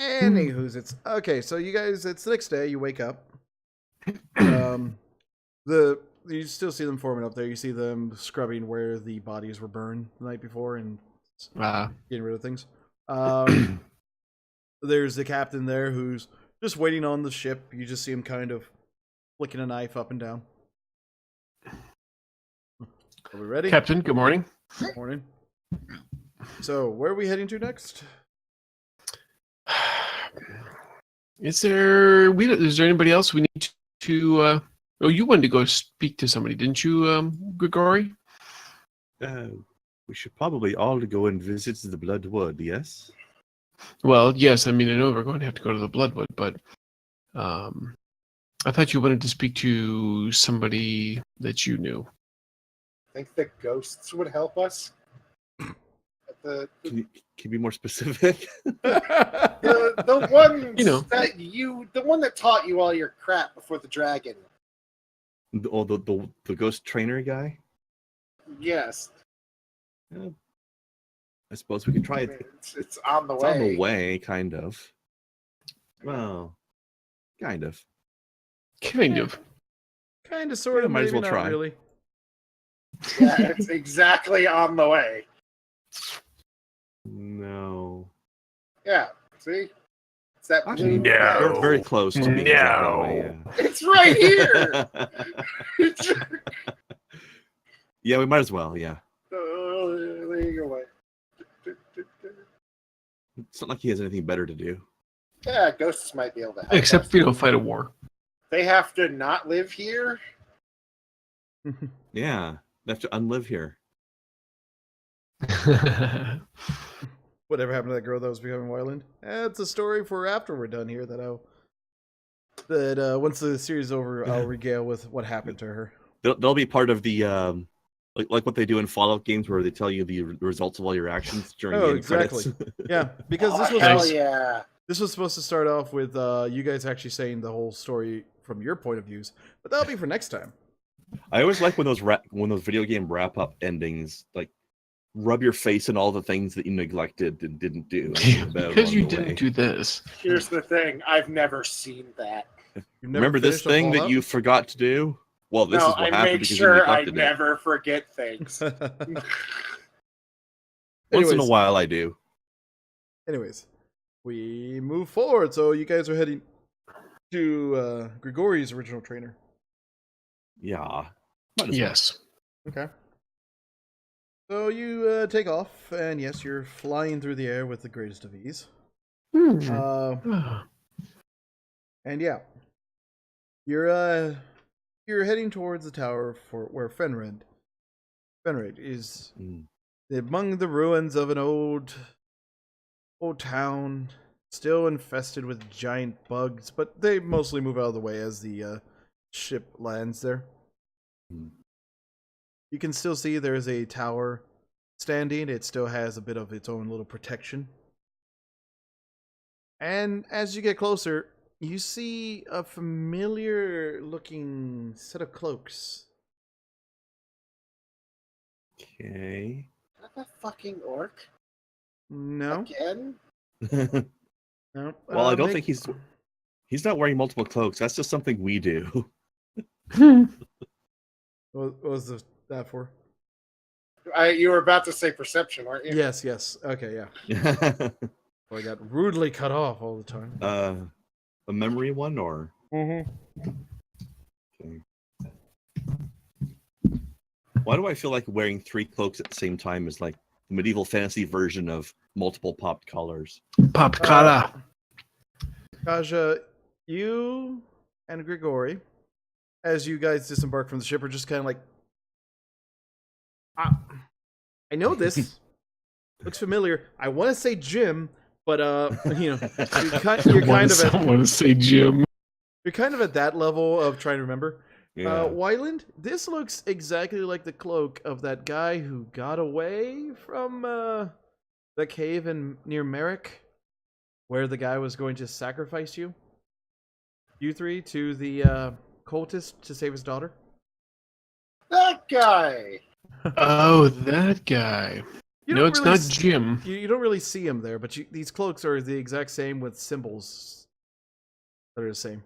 Anywho's, it's okay. So you guys, it's the next day. You wake up. You still see them forming up there. You see them scrubbing where the bodies were burned the night before and getting rid of things. There's the captain there who's just waiting on the ship. You just see him kind of flicking a knife up and down. Are we ready? Captain, good morning. Good morning. So, where are we heading to next? Is there anybody else we need to? Oh, you wanted to go speak to somebody, didn't you, Grigori? We should probably all go and visit the Bloodwood. Yes. Well, yes. I mean, I know we're going to have to go to the Bloodwood, but I thought you wanted to speak to somebody that you knew. I think the ghosts would help us. Can you be more specific? the ones the one that taught you all your crap before the dragon. The ghost trainer guy. Yes. I suppose we could try it. It's on the way. It's on the way, kind of. Well, kind of. Kind of. Kind of, sort of. Might as well maybe try. Not really. Yeah, it's exactly on the way. No. Yeah. See. It's that. Actually, No. You're very close to me. No. It's right here. Yeah, we might as well. Yeah. There you go. It's not like he has anything better to do. Yeah, ghosts might be able to help. Except us. fight a war. They have to not live here. Yeah, they have to unlive here. Whatever happened to that girl that was becoming Wyland? It's a story for after we're done here. Once the series is over, I'll regale with what happened to her. They'll be part of the like what they do in Fallout games, where they tell you the results of all your actions during the end exactly. credits. Yeah, because this was supposed to start off with you guys actually saying the whole story from your point of views, but that'll be for next time. I always like when those video game wrap up endings like rub your face in all the things that you neglected and didn't do. Because you didn't do this. Here's the thing: I've never seen that. Remember this thing that you forgot to do? Well, this is what happened. I make sure I never forget things. Once in a while, I do. Anyways, we move forward. So you guys are heading to Grigori's original trainer. Yeah. Yes. Okay. So you take off, and yes, you're flying through the air with the greatest of ease. And yeah, you're heading towards the tower for where Fenred is among the ruins of an old town, still infested with giant bugs, but they mostly move out of the way as the ship lands there. You can still see there's a tower standing. It still has a bit of its own little protection. And as you get closer, you see a familiar looking set of cloaks. Okay. Is that the fucking orc? No. Again? No. Well, I don't think he's not wearing multiple cloaks. That's just something we do. What was that for? You were about to say perception, weren't you? Yes. Okay, yeah. Well, I got rudely cut off all the time. A memory one, or? Mm-hmm. Okay. Why do I feel like wearing 3 cloaks at the same time is like the medieval fantasy version of multiple popped collars? Popped collar. Kaja, you and Grigori, as you guys disembark from the ship, are just kind of like, I know this. Looks familiar. I want to say Jim, but you're kind of someone say Jim. You're kind of at that level of trying to remember. Yeah. Wyland, this looks exactly like the cloak of that guy who got away from the cave near Merrick, where the guy was going to sacrifice you three, to the cultist to save his daughter. That guy! Oh, that guy. You No, don't it's really not s- Jim. You don't really see them there, but these cloaks are the exact same with symbols that are the same.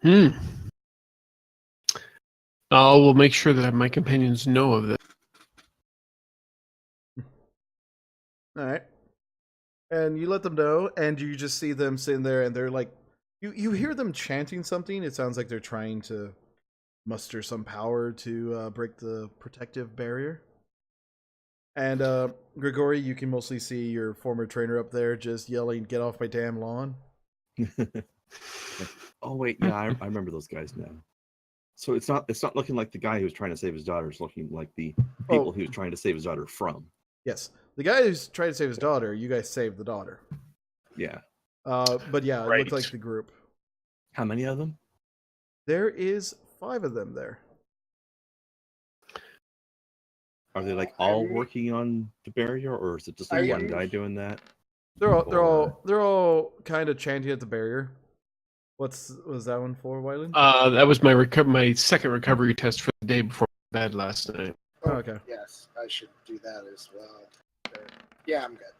Hmm. I will make sure that my companions know of that. All right. And you let them know, and you just see them sitting there, and they're like, you hear them chanting something. It sounds like they're trying to muster some power to break the protective barrier. And Grigori, you can mostly see your former trainer up there just yelling, "Get off my damn lawn!" Oh wait, yeah, I remember those guys now. So it's not looking like the guy who was trying to save his daughter. It's looking like the people Oh. he was trying to save his daughter from. Yes, the guy who's trying to save his daughter. You guys saved the daughter. Yeah. But yeah, it looked Right. like the group. How many of them? There is 5 of them there. Are they like all working on the barrier, or is it just like one guy doing that? They're all kind of chanting at the barrier. Was that one for, Wyland? That was my second recovery test for the day before bed last night. Oh, okay. Yes, I should do that as well. Yeah, I'm good.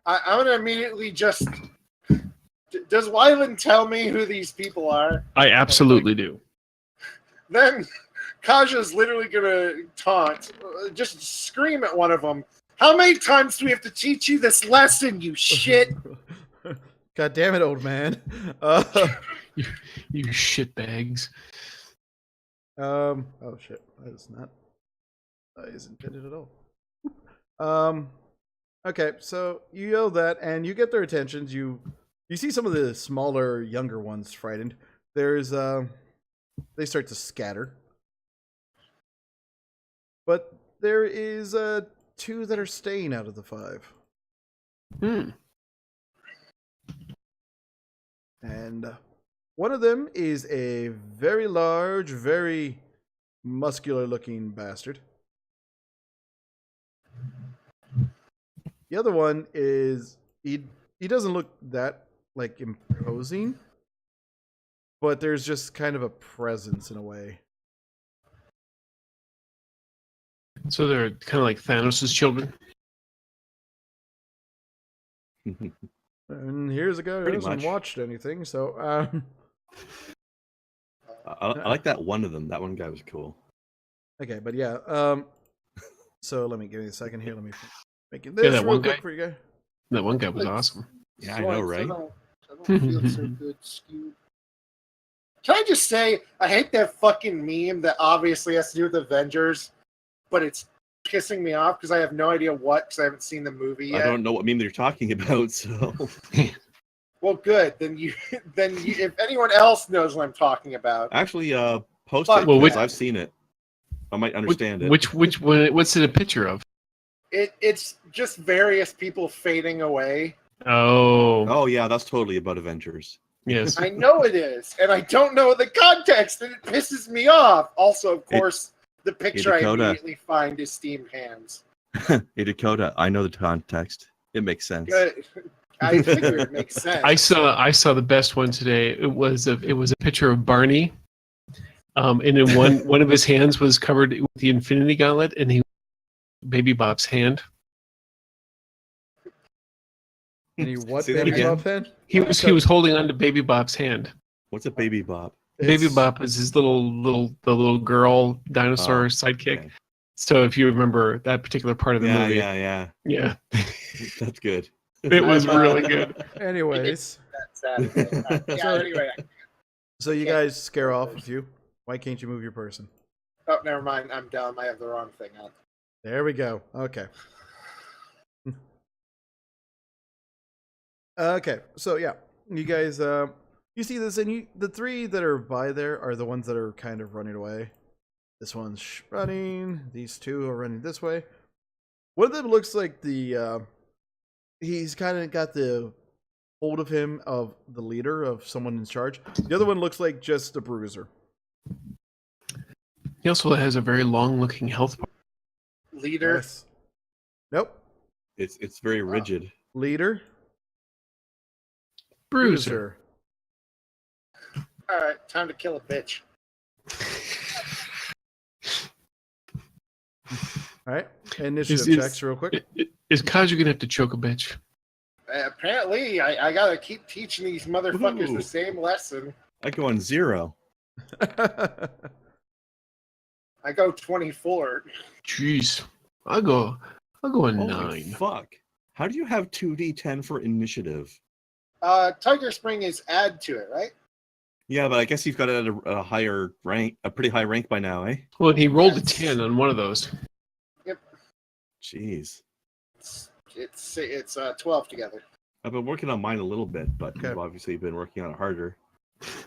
I'm gonna immediately just. Does Wyland tell me who these people are? I absolutely do. Then Kaja's literally gonna taunt, just scream at one of them. How many times do we have to teach you this lesson, you shit? God damn it, old man. You shitbags. Oh shit, that is not. That is intended at all. Okay, so you yell that, and you get their attentions. You see some of the smaller, younger ones frightened. There's they start to scatter, but there is 2 that are staying out of the 5. Hmm. And one of them is a very large, very muscular-looking bastard. The other one is he doesn't look that like imposing, but there's just kind of a presence in a way. So they're kind of like Thanos' children. And here's a guy who Pretty hasn't much. watched anything, so I like that one of them. That one guy was cool. okay, but yeah, so let me give me a second here. Let me make it Yeah, this that real one quick guy. for you guys. That one guy was awesome. Yeah, I know, right? I don't feel so good, Scoot. Can I just say, I hate that fucking meme that obviously has to do with Avengers, but it's pissing me off because I have no idea what, because I haven't seen the movie yet. I don't know what meme you're talking about, so Well, good. Then you, if anyone else knows what I'm talking about, actually post Fuck it Well, because yeah. I've seen it. I might understand it. Which what's it a picture of? it's just various people fading away. Oh, Oh yeah, that's totally about Avengers. yes. I know it is, and I don't know the context, and it pisses me off. Also, of course, the picture I Dakota. immediately find is steamed hands. Hey Dakota, I know the context. It makes sense. Good. I figured it makes sense. I saw the best one today. It was a picture of Barney, and in one of his hands was covered with the Infinity Gauntlet, and he Baby Bop's hand. Any what, Say that Baby again? Bob fan? He was holding onto Baby Bop's hand. What's a baby bop? Baby It's- Bop is his little girl dinosaur Oh, sidekick. okay. So if you remember that particular part of the movie, Yeah. yeah, That's good. it was really good. Anyways, That's sad. Yeah, So- anyway. so you Can't- guys scare off a few. Why can't you move your person? Oh, never mind. I'm dumb. I have the wrong thing on. There we go. Okay. Okay. So yeah, you guys, you see this, and the 3 that are by there are the ones that are kind of running away. This one's running. These 2 are running this way. One of them looks like he's kind of got the hold of him of the leader of someone in charge. The other one looks like just a bruiser. He also has a very long-looking health bar. Leader. Yes. Nope. It's very rigid. Leader. Bruiser. All right, time to kill a bitch. All right, initiative checks real quick. Is Kaja gonna have to choke a bitch? Apparently, I gotta keep teaching these motherfuckers Ooh. the same lesson. I go on 0. I go 24. Jeez, I'll go a Holy 9. fuck. How do you have 2d10 for initiative? Tiger Spring is add to it, right? Yeah, but I guess you've got it at a higher rank, a pretty high rank by now, eh? Well, he rolled a Yes. 10 on one of those. Jeez. It's 12 together. I've been working on mine a little bit, but Okay. you've obviously been working on it harder. It's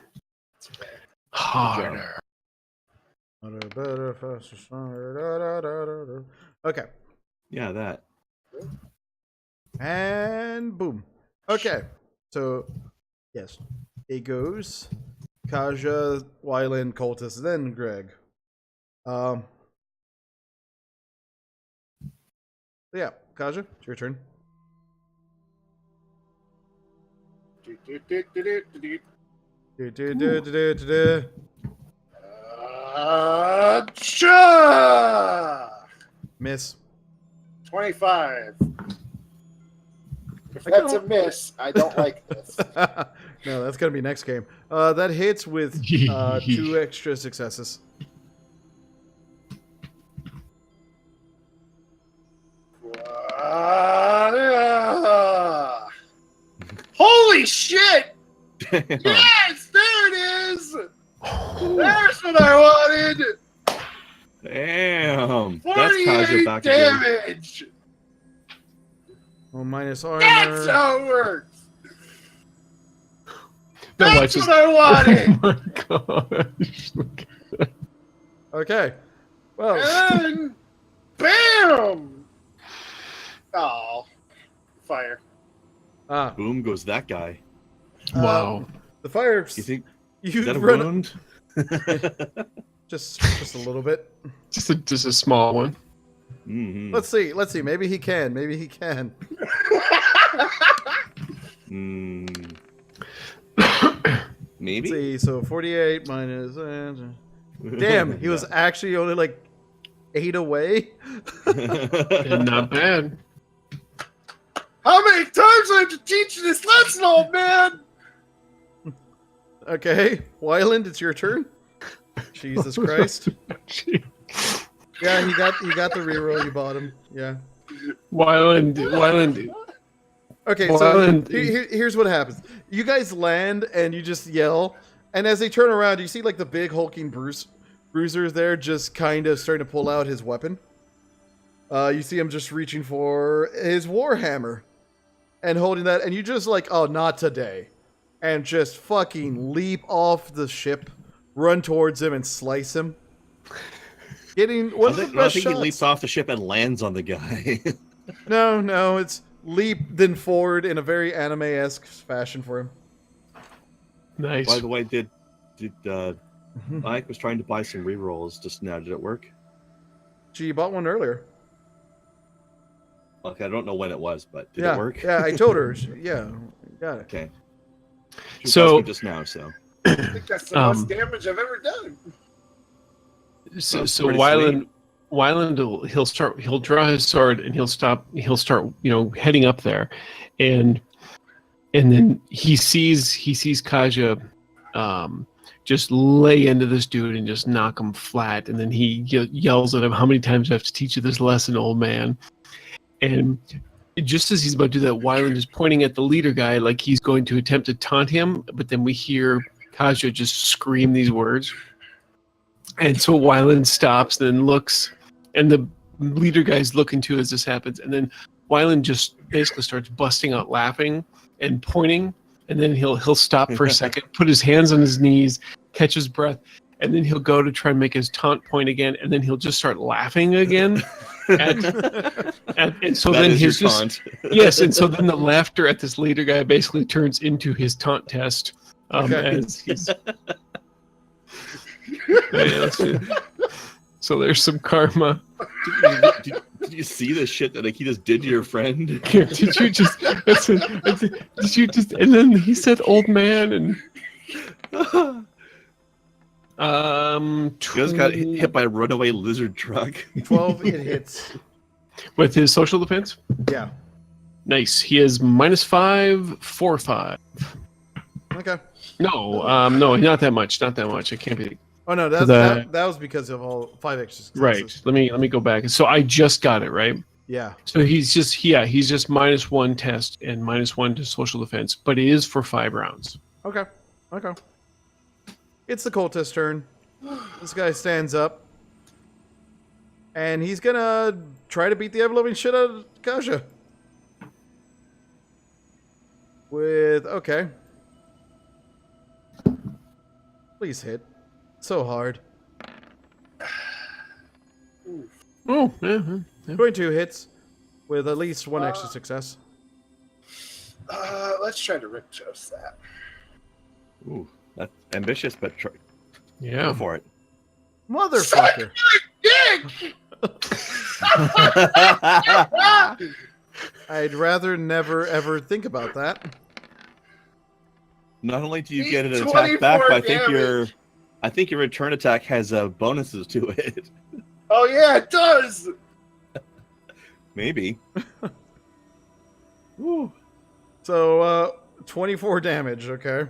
okay. Harder. Better, faster, stronger. Okay, Yeah, that. and boom. Okay, so yes, it goes Kaja, Wyland, Cultus, then Greg. Yeah, Kaja, it's your turn. Cha! Miss. 25. If that's a miss, I don't like this. No, that's gonna be next game. That hits with 2 extra successes. Holy shit! Yes, there it is! There's what I wanted! Damn. That's Kaja 48 back again. damage! Well, minus armor. That's how it works! No, That's watch what I wanted! Oh my gosh. Okay. Well, And bam! Oh, fire. Boom goes that guy. Wow. The fire. You think You is that a run wound? just a little bit. Just a small one. Mm-hmm. Let's see. Maybe he can. Maybe. Let's see. So 48 minus. Damn, he was actually only like 8 away. And not bad. How many times do I have to teach you this lesson, old man? Okay, Wyland, it's your turn. Jesus Christ. Yeah, he got the reroll. You bought him. Yeah. Wyland. Okay, Well, so and- here's what happens. You guys land and you just yell, and as they turn around, you see like the big hulking bruiser there just kind of starting to pull out his weapon. You see him just reaching for his warhammer and holding that, and you just like, oh, not today, and just fucking leap off the ship, run towards him, and slice him. Getting one of the I best think shots. he leaps off the ship and lands on the guy. No, it's leap then forward in a very anime-esque fashion for him. Nice. By the way, did Mike was trying to buy some rerolls just now? Did it work? Gee, you bought one earlier. Okay, I don't know when it was, but did yeah, it work? Yeah, I told her. Yeah, got it. Okay. She was So- asking just now, so I think that's the most damage I've ever done. So That's pretty Wyland he'll draw his sword and he'll start heading up there, and then he sees Kaja just lay into this dude and just knock him flat, and then he yells at him, "How many times do I have to teach you this lesson, old man?" And just as he's about to do that, Wyland is pointing at the leader guy like he's going to attempt to taunt him, but then we hear Kaja just scream these words. And so Wyland stops and then looks, and the leader guy's looking too as this happens. And then Wyland just basically starts busting out laughing and pointing, and then he'll stop for a second, put his hands on his knees, catch his breath, and then he'll go to try and make his taunt point again, and then he'll just start laughing again. And so that then is your his just taunt. yes, and so then the laughter at this leader guy basically turns into his taunt test. Okay. As he's yeah, let's see. So there's some karma. Did you see the shit that he just did to your friend? Yeah, did you just? Did you just? And then he said, "Old man," and He just got hit by a runaway lizard truck. 12, it hits. with his social defense. Yeah. Nice. He is -5, 4, 5. Okay. No, not that much. Not that much. It can't be. Oh no, that was because of all 5 extra successes. Right. Let me go back. So I just got it right. Yeah. So he's just -1 test and -1 to social defense, but it is for 5 rounds. Okay. It's the cultist's turn. This guy stands up. And he's gonna try to beat the ever-loving shit out of Kaja. Okay. Please hit. So hard. Oh, yeah. 22 hits with at least 1 extra success. Let's try to Rick Jost that. Ooh, that's ambitious, but Yeah. go for it. Motherfucker. Dick! I'd rather never ever think about that. Not only do you He's get an attack back, but 24 I think your return attack has bonuses to it. Oh yeah, it does. Maybe. Woo. So, 24 damage, okay?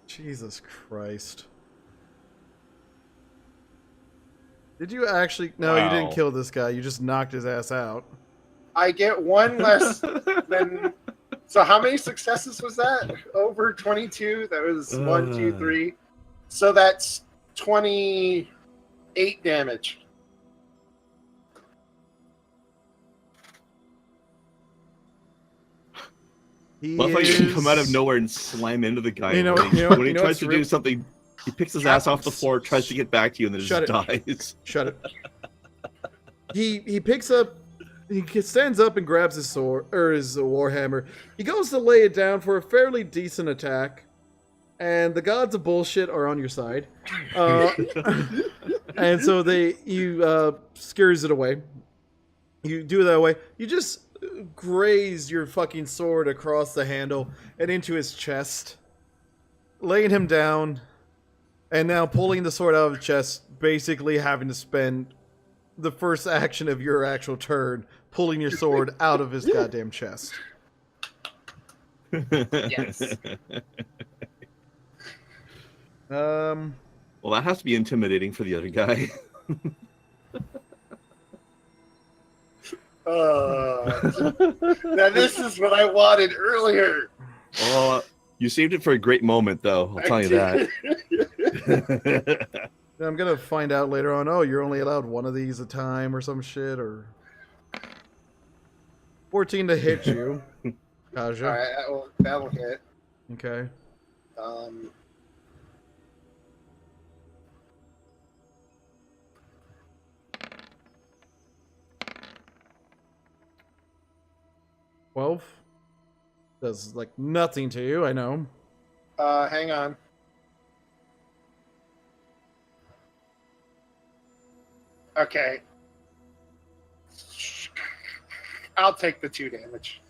Jesus Christ. Did you actually... No, you didn't Wow. kill this guy. You just knocked his ass out. I get 1 less than. So how many successes was that? Over 22. That was 1, 2, 3. So that's 28 damage. Well, if I can come out of nowhere and slam into the guy. When he tries to do something, he picks his ass off the floor, tries to get back to you, and then just dies. Shut it. He picks up... He stands up and grabs his sword, or his warhammer. He goes to lay it down for a fairly decent attack. And the gods of bullshit are on your side. And so you scares it away. You do it that way. You just graze your fucking sword across the handle and into his chest, laying him down, and now pulling the sword out of his chest, basically having to spend the first action of your actual turn pulling your sword out of his goddamn chest. Yes. Well, that has to be intimidating for the other guy. Now this is what I wanted earlier. Oh, you saved it for a great moment, though. I'll tell you that. I'm gonna find out later on. Oh, you're only allowed 1 of these a time, or some shit, or 14 to hit you, Kaja. All right, that'll hit. Okay. 12 does like nothing to you. I know. Hang on. Okay. I'll take the 2 damage.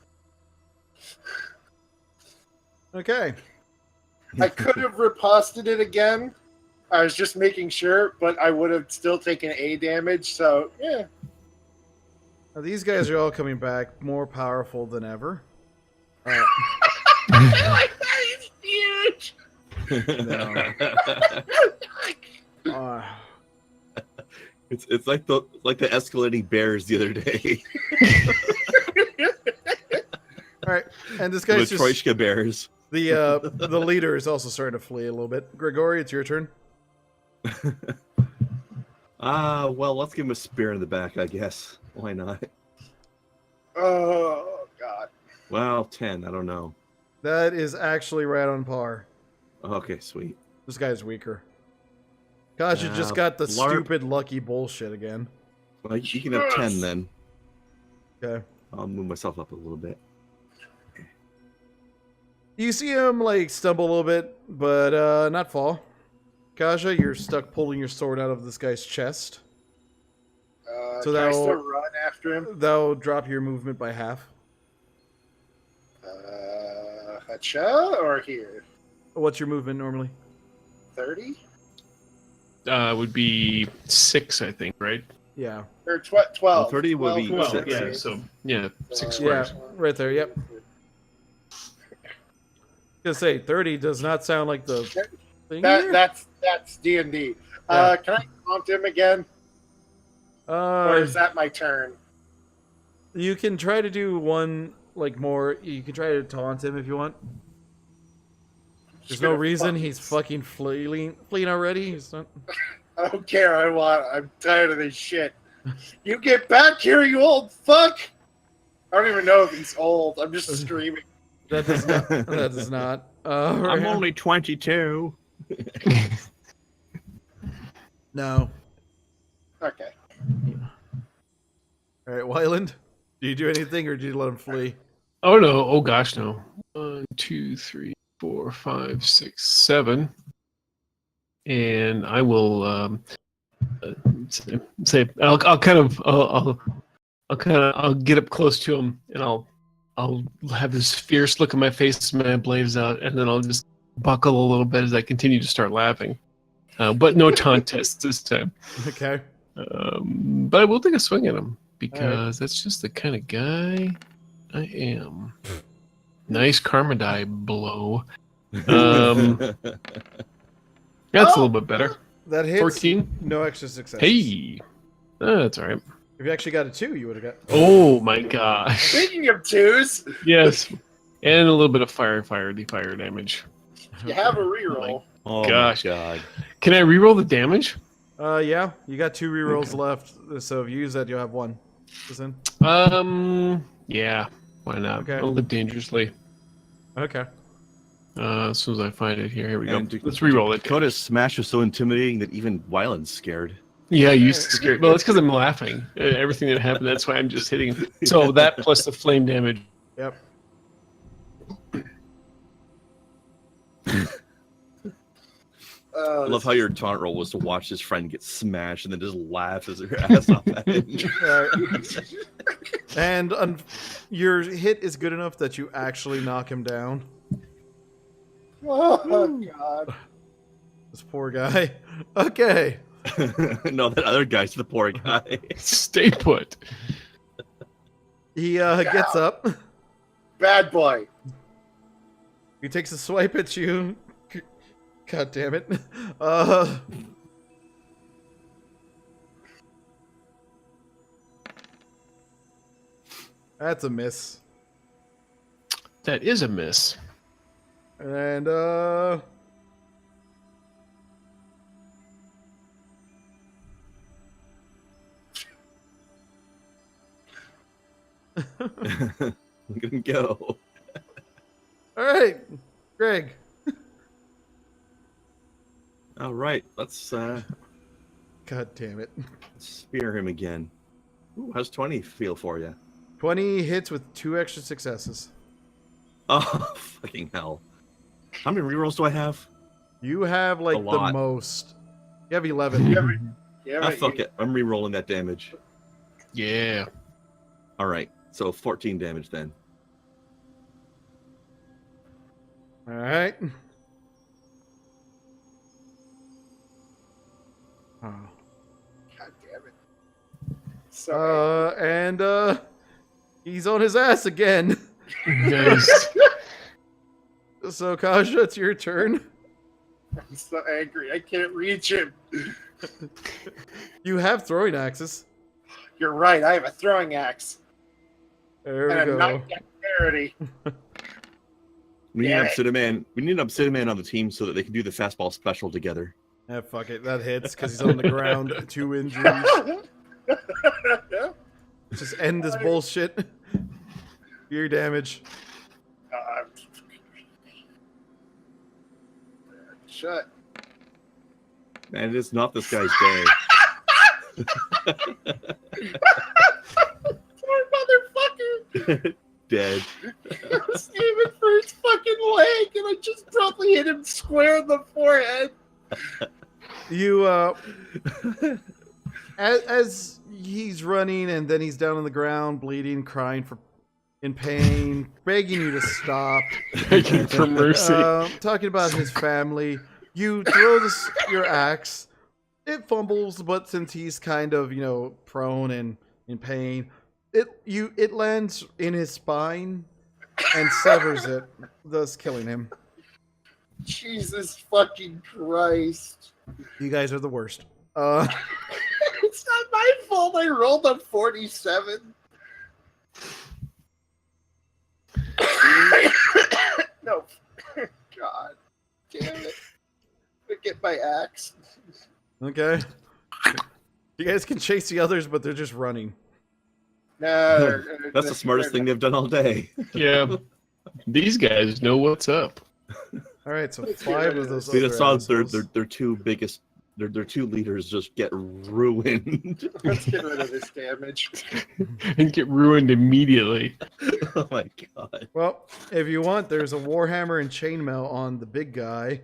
Okay. I could have riposted it again. I was just making sure, but I would have still taken A damage, so yeah. Now, these guys are all coming back more powerful than ever. I like that. He's huge. No. It's like the escalating bears the other day. All right, and this The guy's just Troishka bears. the leader is also starting to flee a little bit. Grigori, it's your turn. Well, let's give him a spear in the back, I guess. Why not? Oh God. Well, 10. I don't know. That is actually right on par. Okay, sweet. This guy's weaker. Gosh, you just got the Larp. stupid lucky bullshit again. Well, you can have 10 then. Okay. I'll move myself up a little bit. You see him like stumble a little bit, but not fall. Kaja, you're stuck pulling your sword out of this guy's chest. So Can I still run after him? That'll drop your movement by half. Hacha or here? What's your movement normally? 30? Would be 6, I think, right? Yeah. Or 12. 30 would be 12, 6. yeah. So yeah, 6 Yeah, squares. right there. Yep. Gonna say 30 does not sound like the thing here. That's D&D. Yeah. Can I taunt him again? Or is that my turn? You can try to do one more. You can try to taunt him if you want. There's no reason he's fucking fleeing already. He's not. I don't care. I'm tired of this shit. You get back here, you old fuck! I don't even know if he's old. I'm just screaming. That does not. That does not. I'm only 22. No. Okay. All right, Wyland. Do you do anything, or do you let him flee? Oh no! Oh gosh, no. 1, 2, 3, 4, 5, 6, 7, and I will say I'll get up close to him, and I'll have this fierce look on my face as my blades out, and then I'll just buckle a little bit as I continue to start laughing. But no taunt tests this time. Okay. But I will take a swing at him because that's just the kind of guy I am. Nice karma die blow. That's a little bit better. That hits. 14. No extra success. Hey, that's all right. If you actually got a 2, you would have got. Oh my gosh. Speaking of 2s, Yes, and a little bit of fire damage. you have a reroll. Oh Gosh. my god. Can I reroll the damage? Yeah, you got 2 rerolls left. So if you use that, you'll have 1. Listen. Yeah. Why not? Okay. I'll live dangerously. Okay. As soon as I find it here we go. And Let's reroll it. Dakota's smash was so intimidating that even Wyland's scared. Yeah, you scared. Well, it's because I'm laughing at everything that happened. That's why I'm just hitting. So that plus the flame damage. Yep. I love how your taunt roll was to watch his friend get smashed and then just laugh as her ass off at it. And your hit is good enough that you actually knock him down. Oh, God. This poor guy. Okay. No, that other guy's the poor guy. Stay put. He gets up. Bad boy. He takes a swipe at you. God damn it. That's a miss. That is a miss. And Look at him go. all right, Greg. All right, let's God damn it. spear him again. Ooh, how's 20 feel for you? 20 hits with 2 extra successes. Oh, fucking hell. How many rerolls do I have? You have like A the lot. most. You have 11. Fuck it. I'm rerolling that damage. Yeah. All right, so 14 damage then. All right. Oh. God damn it. Sorry. And he's on his ass again. Nice. So Kaja, it's your turn. I'm so angry. I can't reach him. You have throwing axes. You're right. I have a throwing axe. There And we a go. not dexterity. We need Damn an it. Obsidian Man. We need an Obsidian Man on the team so that they can do the fastball special together. Ah, fuck it. That hits because he's on the ground. 2 injuries. Just end this bullshit. Your damage. Shut. Man, it is not this guy's day. Poor motherfucker. Dead. I was aiming for his fucking leg, and I just probably hit him square in the forehead. You, as he's running and then he's down on the ground, bleeding, crying in pain, begging you to stop. Begging for mercy. Talking about his family. You throw your axe. It fumbles, but since he's kind of, prone and in pain, it lands in his spine and severs it, thus killing him. Jesus fucking Christ. You guys are the worst. It's not my fault I rolled a 47. No. God damn it. I get my axe. Okay. You guys can chase the others, but they're just running. No, that's the smartest thing they've done all day. Yeah. These guys know what's up. All right, so 5 of those. See, saw their two biggest, their two leaders just get ruined. Let's get rid of this damage. And get ruined immediately. Oh my god. Well, if you want, there's a warhammer and chainmail on the big guy.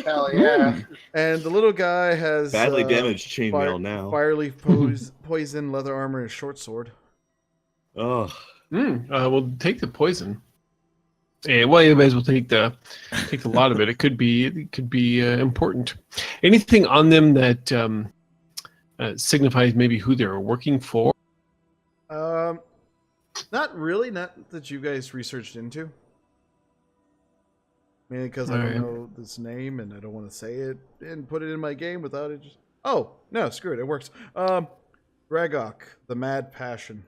Hell yeah. And the little guy has badly damaged chainmail now. Fireleaf poison, leather armor, and a short sword. Oh. We'll take the poison. And well, you may as well take a lot of it. It could be important. Anything on them that signifies maybe who they're working for? Not really. Not that you guys researched into. Mainly because I don't know this name and I don't want to say it and put it in my game without it. Oh no, screw it. It works. Ragok, the Mad Passion.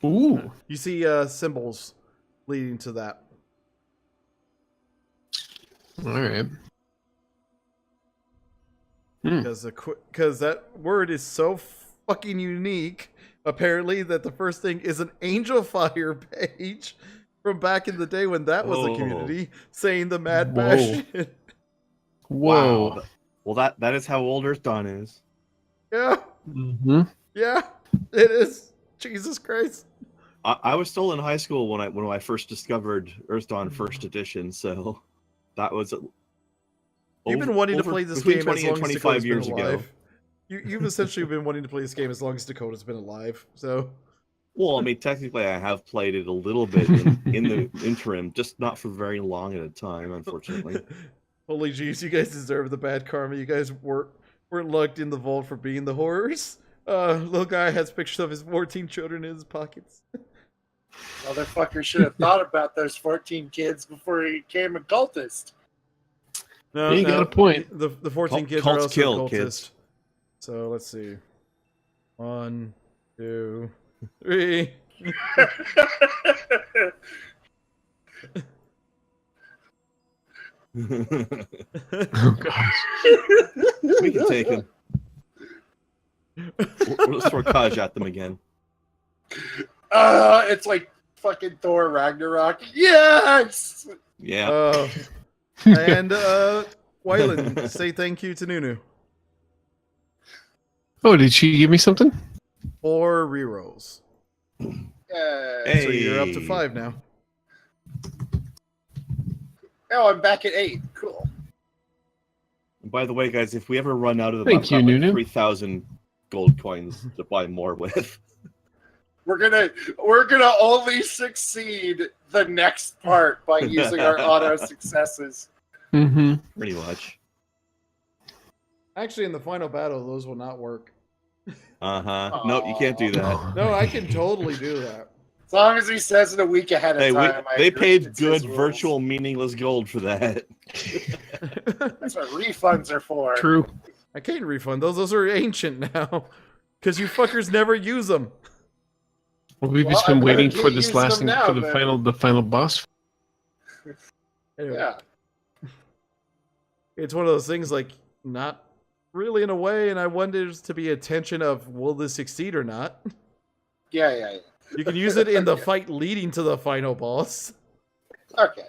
Ooh. You see symbols leading to that. All right. Because that word is so fucking unique, apparently, that the first thing is an Angel Fire page from back in the day when that was a community saying the Mad Passion. Whoa. Wow. Well, that is how old Earthdawn is. Yeah. Mm-hmm. Yeah, it is. Jesus Christ. I was still in high school when I first discovered Earthdawn First Edition, so that was. You've been wanting to play this game as long as 25 years ago. You've essentially been wanting to play this game as long as Dakota's been alive. So. Well, I mean, technically, I have played it a little bit in the interim, just not for very long at a time, unfortunately. Holy jeez, you guys deserve the bad karma. You guys weren't locked in the vault for being the horrors. Little guy has pictures of his 14 children in his pockets. Motherfucker should have thought about those 14 kids before he became a cultist. No, you got a point. The 14 kids are also cultists. Kids. So let's see. 1, 2, 3. Oh gosh. We can take him. We'll just throw Kaj at them again. It's like fucking Thor Ragnarok. Yes! Yeah. And Wyland, say thank you to Nunu. Oh, did she give me something? 4 rerolls. Hey. So you're up to 5 now. Oh, I'm back at 8. Cool. And by the way, guys, if we ever run out of the Thank you, Nunu. 3,000 gold coins to buy more with. We're gonna only succeed the next part by using our auto successes. Mm-hmm. Pretty much. Actually, in the final battle, those will not work. Uh-huh. Nope, you can't do that. No, I can totally do that. As long as he says it a week ahead of time. They paid good virtual meaningless gold for that. That's what refunds are for. True. I can't refund those. Those are ancient now. Because you fuckers never use them. Well, we've just been waiting for this for the final boss. Anyway, yeah. It's one of those things like not really in a way, and I wanted to be a tension of will this succeed or not. Yeah. You can use it in the fight leading to the final boss. Okay.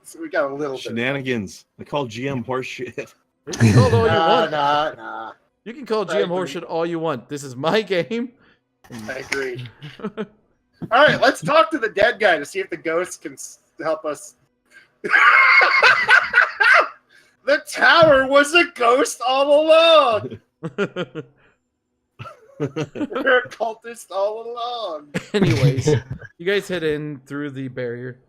So we got a little shenanigans. I call GM horseshit. You can call it all you want. Nah. You can call GM horseshit all you want. This is my game. I agree. All right, let's talk to the dead guy to see if the ghost can help us. The tower was a ghost all along. We're a cultist all along. Anyways, you guys head in through the barrier.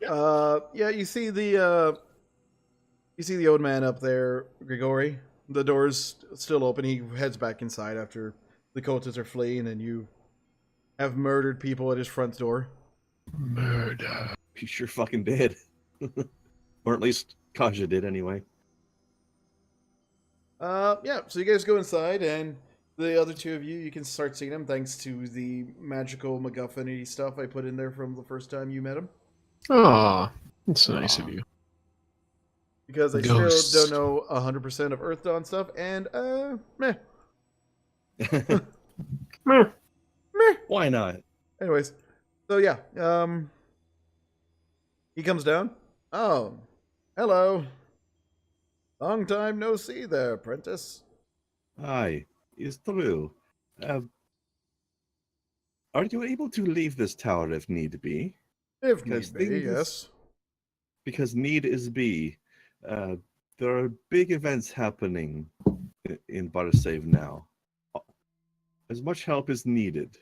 Yeah, you see the old man up there, Grigori. The door's still open. He heads back inside after the cultists are fleeing, and you have murdered people at his front door. Murder. He sure fucking did. Or at least Kaja did anyway. Yeah, so you guys go inside, and the other two of you can start seeing him thanks to the magical MacGuffin-y stuff I put in there from the first time you met him. Aw, that's nice of you. Because I still don't know 100% of Earthdawn stuff, and, meh. Meh. Why not? Anyways, so yeah, he comes down. Oh, hello. Long time no see there, apprentice. Aye, it's true. Are you able to leave this tower if need be? If need be, yes. Because need is be. There are big events happening in Barsaive now. As much help is needed.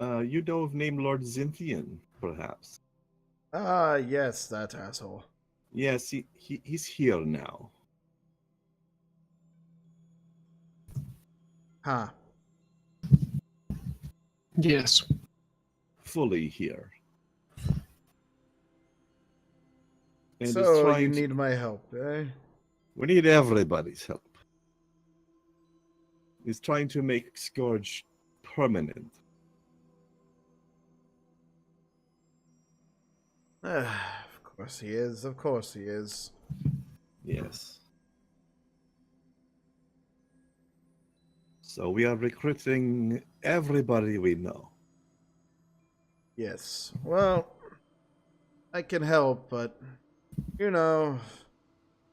You know of name Lord Zynthian, perhaps? Ah, yes, that asshole. Yes, he's here now. Huh. Yes. Fully here. And so you need my help, eh? We need everybody's help. He's trying to make Scourge permanent. Of course he is. Of course he is. Yes. So we are recruiting everybody we know. Yes. Well, I can help, but you know,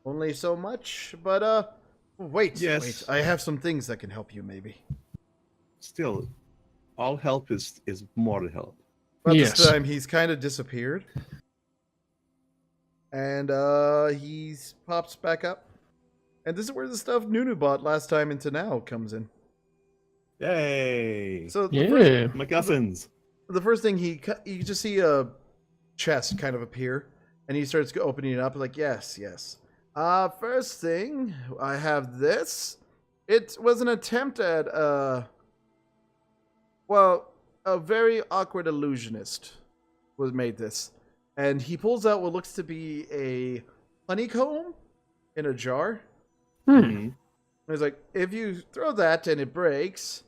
only so much. But wait, Yes. wait. I have some things that can help you, maybe. Still, all help is more help. But Yes. this time he's kind of disappeared, and he pops back up, and this is where the stuff Nunu bought last time into now comes in. Yay! So Yeah. MacGuffins. The first thing you just see a chest kind of appear, and he starts opening it up like, yes. First thing, I have this. It was an attempt at a very awkward illusionist made this, and he pulls out what looks to be a honeycomb in a jar. Mm-hmm. He's like, if you throw that and it breaks,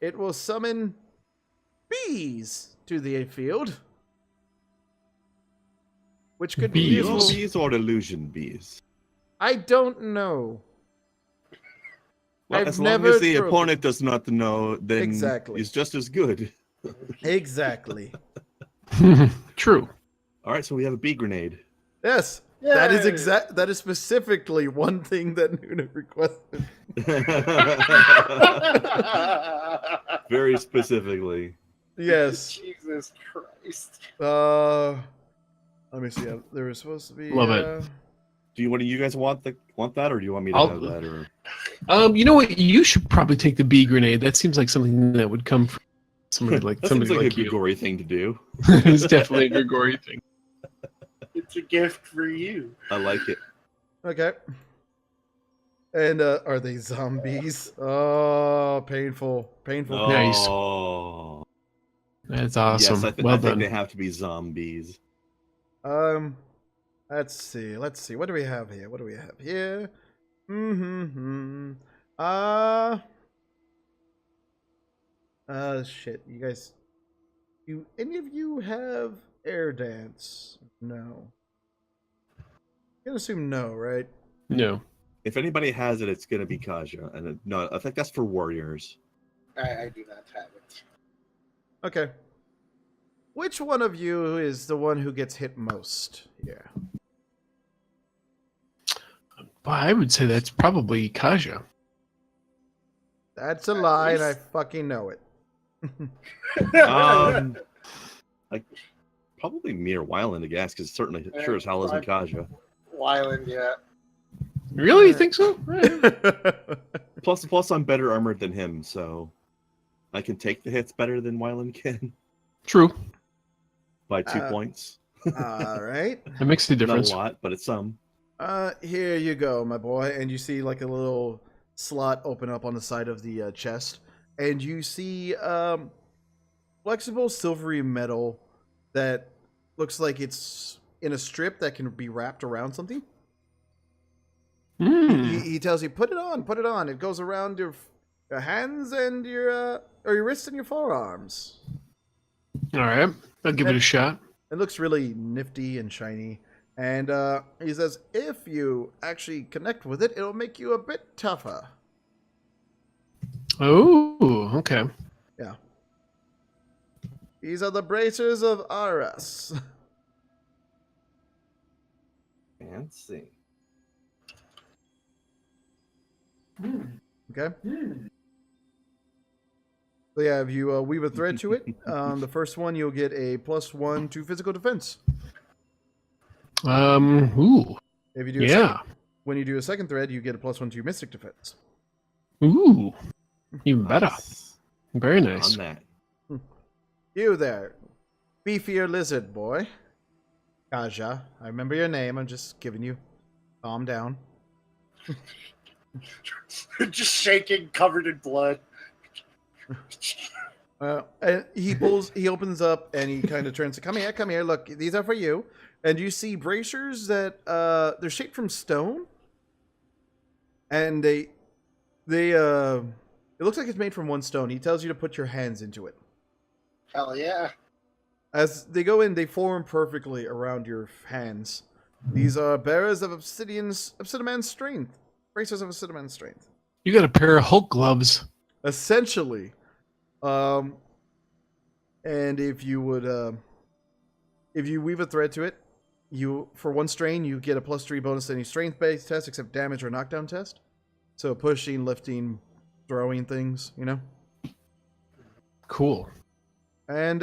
it will summon bees to the field. Which could be Bees. useful. Bees or illusion bees? I don't know. Well, I've as long never as the broken- opponent does not know, then Exactly. he's just as good. Exactly. True. All right, so we have a bee grenade. Yes. Yay! That is specifically one thing that Nuna requested. Very specifically. Yes. Jesus Christ. Let me see. There was supposed to be. Love it. Do one of you guys want that, or do you want me to I'll- have that? Or You know what? You should probably take the bee grenade. That seems like something that would come from somebody like that somebody seems like like a you. Grigori thing to do. It's definitely a Grigori thing. It's a gift for you. I like it. Okay. And are they zombies? Oh, painful. Nice. Oh, That's awesome. yes, I well think done. they have to be zombies. Let's see. What do we have here? Shit. You guys, any of you have air dance? No. I'm gonna assume no, right? No. If anybody has it, it's gonna be Kaja, and no, I think that's for warriors. I do not have it. Okay. Which one of you is the one who gets hit most? Yeah. Well, I would say that's probably Kaja. That's a lie, and I fucking know it. Like probably me or Wyland, I guess, because certainly sure as hell isn't Kaja. Wyland, yeah. Really? You think so? Plus, I'm better armored than him, so I can take the hits better than Wyland can. True. by 2 points. All right. That makes a Not a difference. lot, but it's some. Here you go, my boy. And you see like a little slot open up on the side of the chest, and you see flexible silvery metal that looks like it's in a strip that can be wrapped around something. He tells you, put it on, put it on. It goes around your hands and your wrists and your forearms. All right, I'll give it a shot. It looks really nifty and shiny. And he says, if you actually connect with it, it'll make you a bit tougher. Oh, okay. Yeah. These are the bracers of Aras. Fancy. Okay. So yeah, if you weave a thread to it, the first one you'll get a +1 to physical defense. Ooh. If you do when you do a second thread, you get a +1 to your mystic defense. Ooh. Even better. Nice. Very nice. On that. You there, beefier lizard boy. Kaja, I remember your name. I'm just giving you. Calm down. Just shaking, covered in blood. And he opens up and he kind of turns to, come here, look, these are for you. And you see bracers that, they're shaped from stone. And it looks like it's made from one stone. He tells you to put your hands into it. Hell yeah. As they go in, they form perfectly around your hands. These are bearers of Obsidian's strength. Bracers of Obsidian's strength. You got a pair of Hulk gloves. Essentially. And if you would, if you weave a thread to it, for one strain, you get a +3 bonus to any strength-based test except damage or knockdown test. So pushing, lifting, throwing things, you know? Cool. And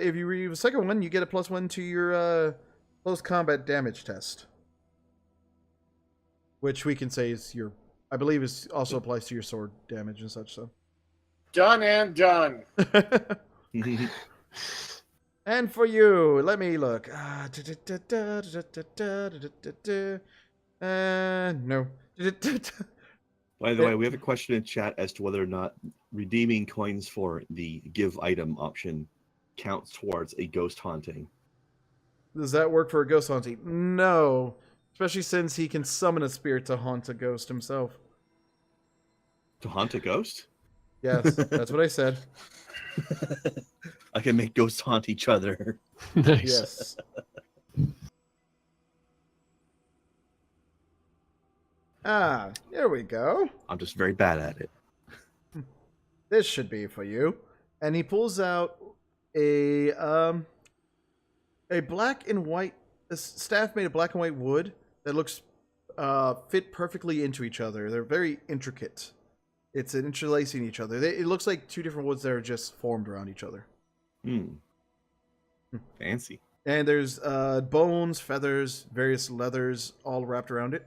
if you weave a second one, you get a +1 to your close combat damage test. Which we can say is I believe is also applies to your sword damage and such, so. Done and done. And for you, let me look. No. By the way, we have a question in chat as to whether or not redeeming coins for the give item option counts towards a ghost haunting. Does that work for a ghost haunting? No. Especially since he can summon a spirit to haunt a ghost himself. To haunt a ghost? Yes, that's what I said. I can make ghosts haunt each other. Nice. Yes. Here we go. I'm just very bad at it. This should be for you. And he pulls out a black and white staff made of black and white wood that looks fit perfectly into each other. They're very intricate. It's interlacing each other. It looks like two different woods that are just formed around each other. Fancy. And there's bones, feathers, various leathers all wrapped around it.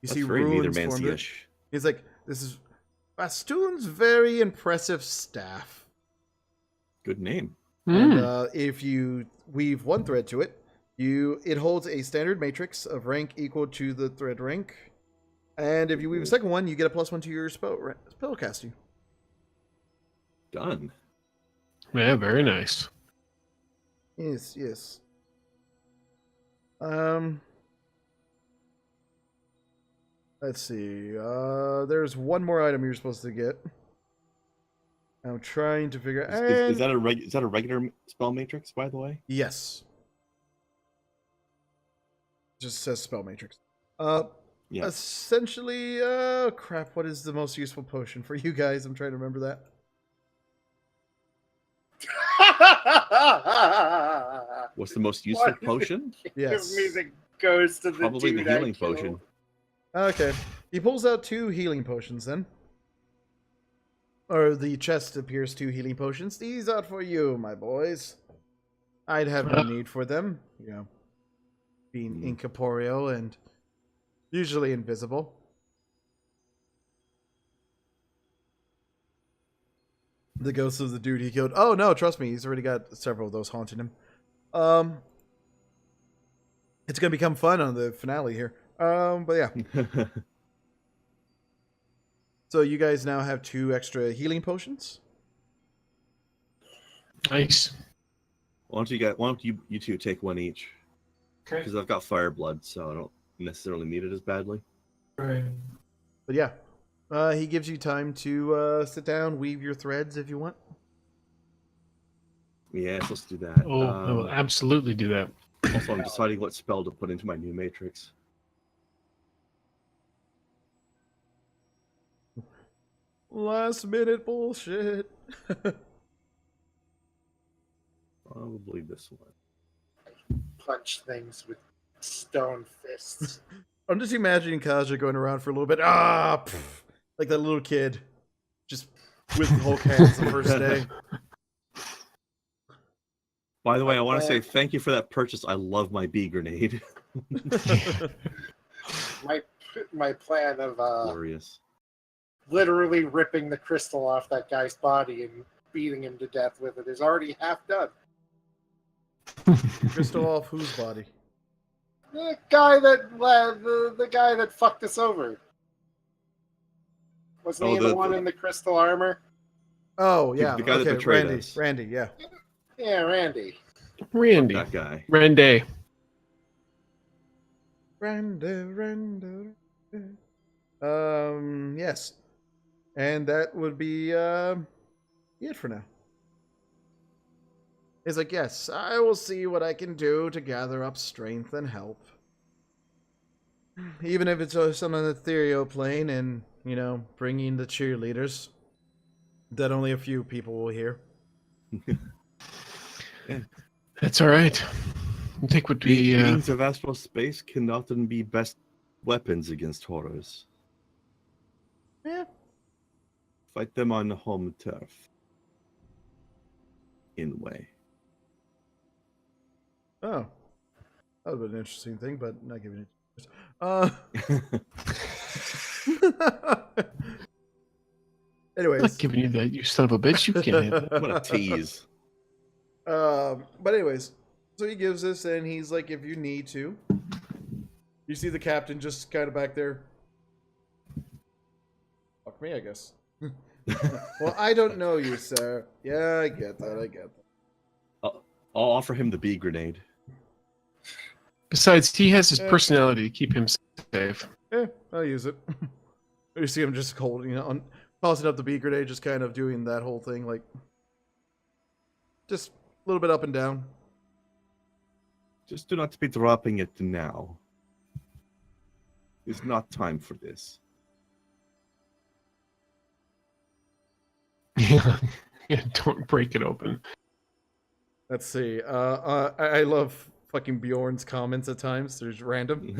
You That's see very runes Neithermancy formed it. ish. He's like, this is Bastoon's very impressive staff. Good name. And if you weave one thread to it, it holds a standard matrix of rank equal to the thread rank. And if you weave a second one, you get a +1 to your spell casting. Done. Yeah, very nice. Yes, yes. Let's see. There's one more item you're supposed to get. I'm trying to figure out. Is that a regular spell matrix, by the way? Yes. Just says spell matrix. Yeah. Essentially, crap. What is the most useful potion for you guys? I'm trying to remember that. What's the most useful potion? Yes. Give me the ghost of the Probably the dude I healing killed. potion. Okay. He pulls out 2 healing potions then. Or the chest appears 2 healing potions. These are for you, my boys. I'd have no need for them. You know, being incorporeal and usually invisible. The ghost of the dude he killed. Oh no, trust me, he's already got several of those haunting him. Um, it's gonna become fun on the finale here. But yeah. So you guys now have 2 extra healing potions. Nice. Why don't you two take one each? Okay. Because I've got fire blood, so I don't necessarily need it as badly. Right. But yeah, he gives you time to sit down, weave your threads if you want. Yes, let's do that. Oh, I will absolutely do that. Also, I'm deciding what spell to put into my new matrix. Last minute bullshit. Probably this one. Punch things with stone fists. I'm just imagining Kaja going around for a little bit. Like that little kid, just with Hulk hands the first day. By the way, I want to say thank you for that purchase. I love my bee grenade. My plan of Glorious. literally ripping the crystal off that guy's body and beating him to death with it is already half done. Crystal off whose body? The guy that fucked us over. Wasn't he the one in the crystal armor? Oh yeah, The guy that betrayed us. Randy, yeah. Yeah, Randy. Randy. That guy. Randy. Randy. Yes. And that would be it for now. He's like, yes, I will see what I can do to gather up strength and help. Even if it's on an ethereal plane and, bringing the cheerleaders that only a few people will hear. That's all right. I think would be. Beings of astral space can often be best weapons against horrors. Yeah. Fight them on the home turf. In way. Oh. That would be an interesting thing, but not giving it. Anyways. Not giving you that, you son of a bitch. You can't have that. What a tease. But anyways, so he gives this, and he's like, if you need to. You see the captain just kind of back there. Fuck me, I guess. Well, I don't know you, sir. Yeah, I get that. I'll offer him the bee grenade. Besides, he has his personality to keep him safe. Yeah, I'll use it. You see him just holding, tossing up the bee grenade, just kind of doing that whole thing, like, just a little bit up and down. Just do not be dropping it now. It's not time for this. Yeah, don't break it open. Let's see. I love fucking Bjorn's comments at times. There's random.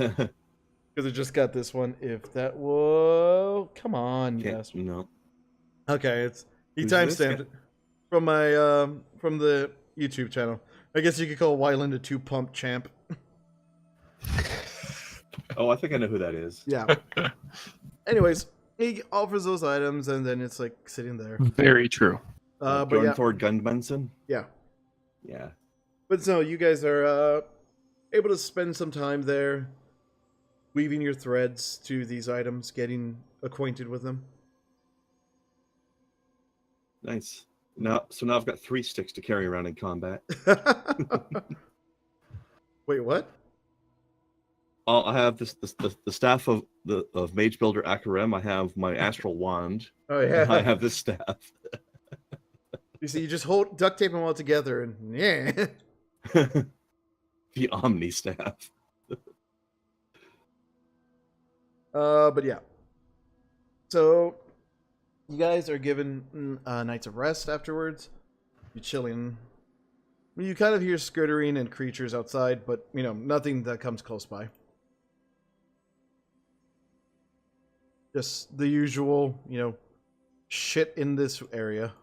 Because I just got this one. If that was... Come on, yes. No. Okay, he Who's this timestamped guy? it from my from the YouTube channel. I guess you could call Wyland a 2-pump champ. Oh, I think I know who that is. Yeah. Anyways, he offers those items, and then it's like sitting there. Very true. But yeah, Thor Gunmunson? yeah. Yeah. But no, you guys are able to spend some time there, weaving your threads to these items, getting acquainted with them. Nice. Now I've got 3 sticks to carry around in combat. Wait, what? I have the staff of Mage Builder Akarem. I have my astral wand. Oh yeah. I have this staff. You see, you just duct tape them all together, and yeah. The Omni staff. But yeah. So you guys are given nights of rest afterwards. You're chilling. You kind of hear skittering and creatures outside, but nothing that comes close by. Just the usual, shit in this area.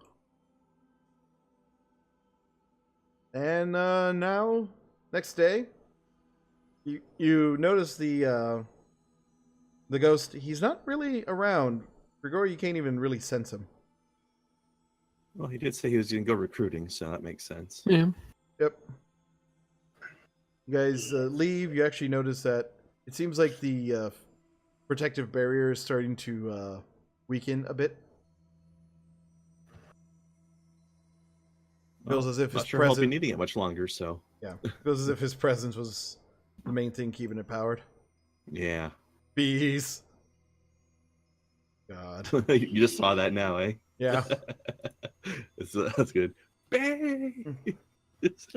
And now, next day, you notice the ghost. He's not really around. Grigor, you can't even really sense him. Well, he did say he was going to go recruiting, so that makes sense. Yeah. Yep. You guys leave. You actually notice that it seems like the protective barrier is starting to weaken a bit. Feels as if his not sure I'll be presence. needing it much longer. So Yeah, feels as if his presence was the main thing keeping it powered. yeah, Bees. God. you just saw that now, eh? Yeah. That's good. Bang!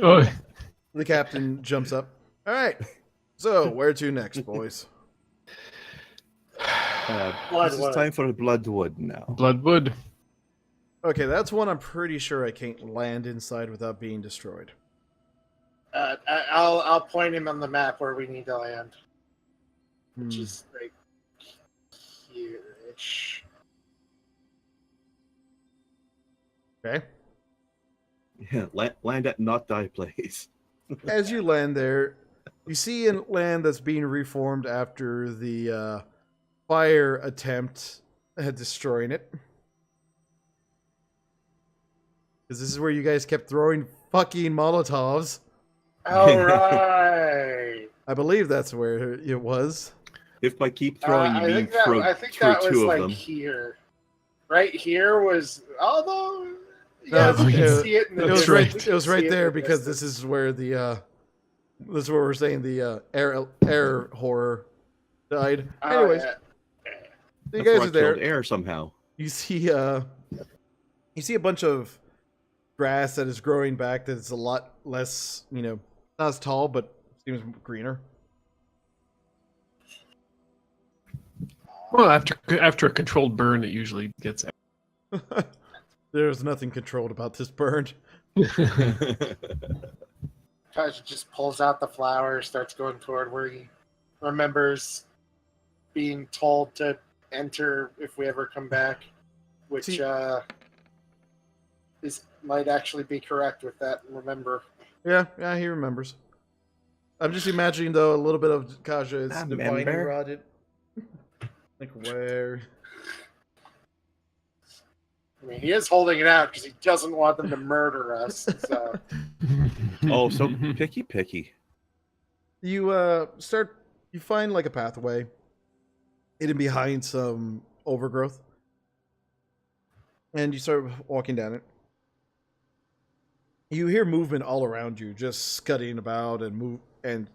Oh, The captain jumps up. All right. So where to next, boys? This is time for Bloodwood now. Bloodwood. Okay, that's one I'm pretty sure I can't land inside without being destroyed. I'll point him on the map where we need to land, which is right here-ish. Okay. Yeah, land at not die place. As you land there, you see a land that's being reformed after the fire attempt at destroying it. Because this is where you guys kept throwing fucking Molotovs. All right. I believe that's where it was. If by keep throwing you mean throw I think through that was two of like them. here. Right here was, although, yeah, No, you can it- see it in the It was distance. right. You It was can right see there in the because this distance. is where the this is where we're saying the air horror died. Oh, Anyways, yeah. so you That's where guys I are there. killed air somehow. You see a bunch of grass that is growing back. That's a lot less, not as tall, but seems greener. Well, after a controlled burn, it usually gets. There's nothing controlled about this burn. Taj just pulls out the flower, starts going toward where he remembers being told to enter if we ever come back, which See- might actually be correct with that. Remember, Yeah, he remembers. I'm just imagining though a little bit of Kaja is divining Remember? rotted. Like where? I mean, he is holding it out because he doesn't want them to murder us. So Oh, so picky. You you find like a pathway hidden behind some overgrowth, and you start walking down it. You hear movement all around you, just scudding about and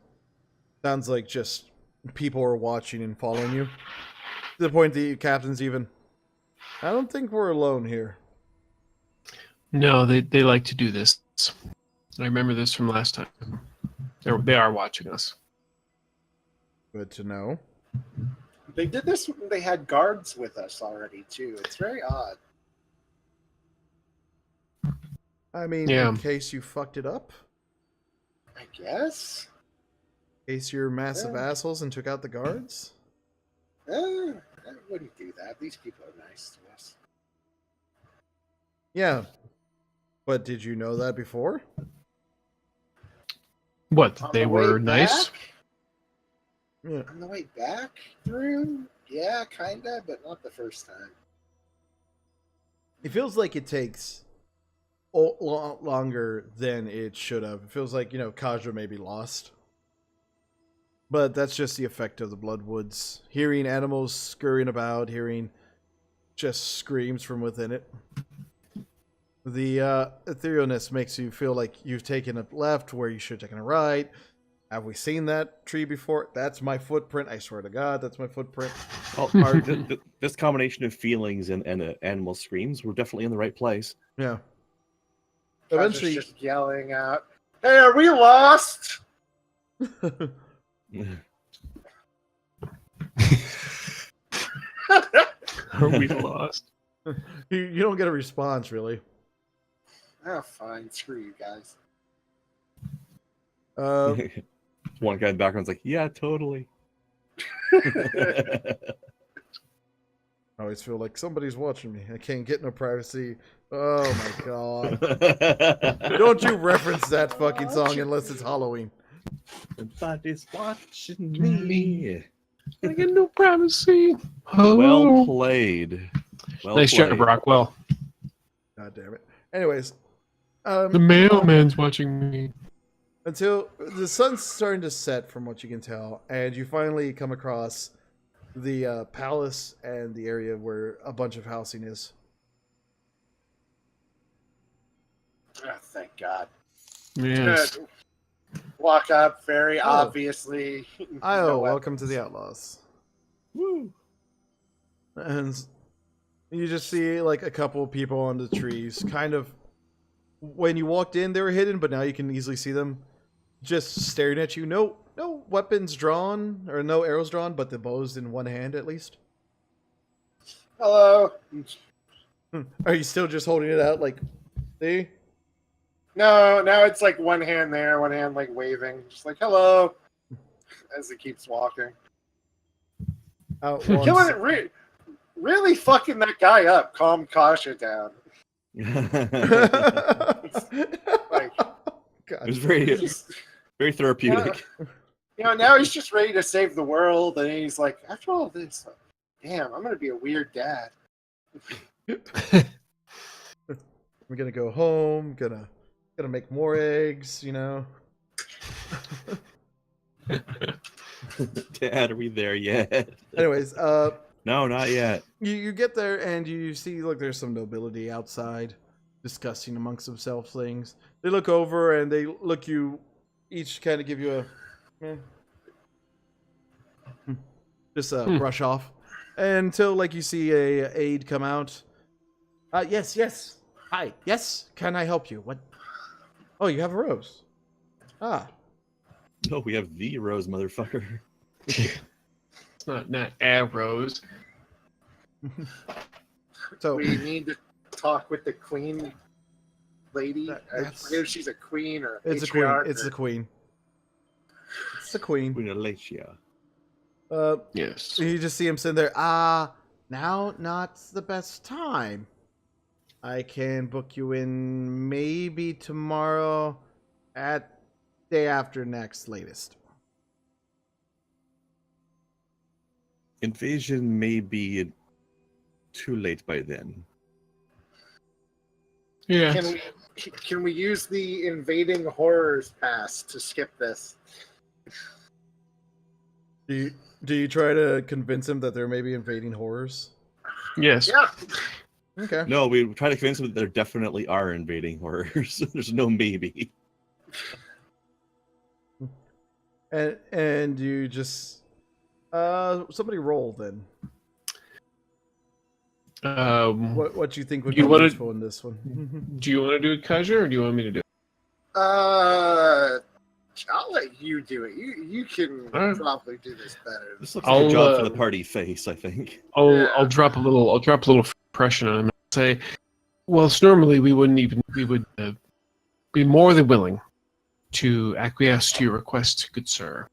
sounds like just people are watching and following you. To the point the captain's even, I don't think we're alone here. No, they like to do this. I remember this from last time. They are watching us. Good to know. they did this when they had guards with us already too. It's very odd. I mean, Yeah. in case you fucked it up, I guess. in case you're massive Yeah. assholes and took out the guards. I wouldn't do that. These people are nice to us. Yeah. But did you know that before? What? On They the way were nice. back- Yeah. On the way back through, yeah, kinda, but not the first time. It feels like it takes longer than it should have. It feels like, Kaja may be lost. But that's just the effect of the Bloodwoods. Hearing animals scurrying about, hearing just screams from within it. The etherealness makes you feel like you've taken a left where you should have taken a right. Have we seen that tree before? That's my footprint. I swear to God, that's my footprint. Well, this combination of feelings and animal screams, we're definitely in the right place. Yeah. Eventually, Eventually, just yelling out, "Hey, are we lost?" Are we lost? you don't get a response, really. Oh, fine. Screw you guys. One guy in the background's like, yeah, totally. I always feel like somebody's watching me. I can't get no privacy. Oh my God. Don't you reference that fucking song unless it's Halloween. Somebody's watching me. I get no privacy. Well Oh. played. Well Nice played. job, Rockwell. God damn it. Anyways, The mailman's watching me. until the sun's starting to set, from what you can tell, and you finally come across the palace and the area where a bunch of housing is. Oh, thank God. Yes. Good. Walk up, very Oh. obviously. Oh, no welcome to weapons. the Outlaws. Woo! And you just see like a couple of people on the trees. Kind of, when you walked in, they were hidden, but now you can easily see them, just staring at you. No weapons drawn or no arrows drawn, but the bow's in one hand at least. Hello. Are you still just holding it out like, see? No, now it's like one hand there, one hand like waving, just like hello, as it keeps walking. Out Killing once. it, really fucking that guy up. Calm Kasha down. Like, It was very, just, very therapeutic. now he's just ready to save the world, and he's like, after all this, damn, I'm gonna be a weird dad. I'm gonna go home. Gonna make more eggs. Dad, are we there yet? Anyways, No, not yet. you get there and you see, look, there's some nobility outside discussing amongst themselves things. They look over and they look you, each kind of give you a just a brush off until like you see a aide come out. Yes. Hi. Yes. Can I help you? What? Oh, you have a rose. Ah. No, we have the rose, motherfucker. It's not arrows. So We need to talk with the queen lady. I that's- forget if she's a queen or it's a queen. matriarch It's or- the queen. It's the queen. Queen Alacia. Yes. You just see him sitting there. Now not the best time. I can book you in maybe tomorrow at day after next latest. Invasion may be too late by then. Yeah. Can we use the invading horrors pass to skip this? Do you try to convince him that there may be invading horrors? Yes. Yeah. Okay. No, we try to convince them that there definitely are invading horrors. There's no maybe. And you just somebody roll then. What you think would be You wanna- useful in this one? Do you want to do it, Kaja, or do you want me to do it? I'll let you do it. You can Alright. probably do this better. This looks like a I'll, job for the party face, I think. I'll drop a little impression on him and say, well, normally we would be more than willing to acquiesce to your request, good sir.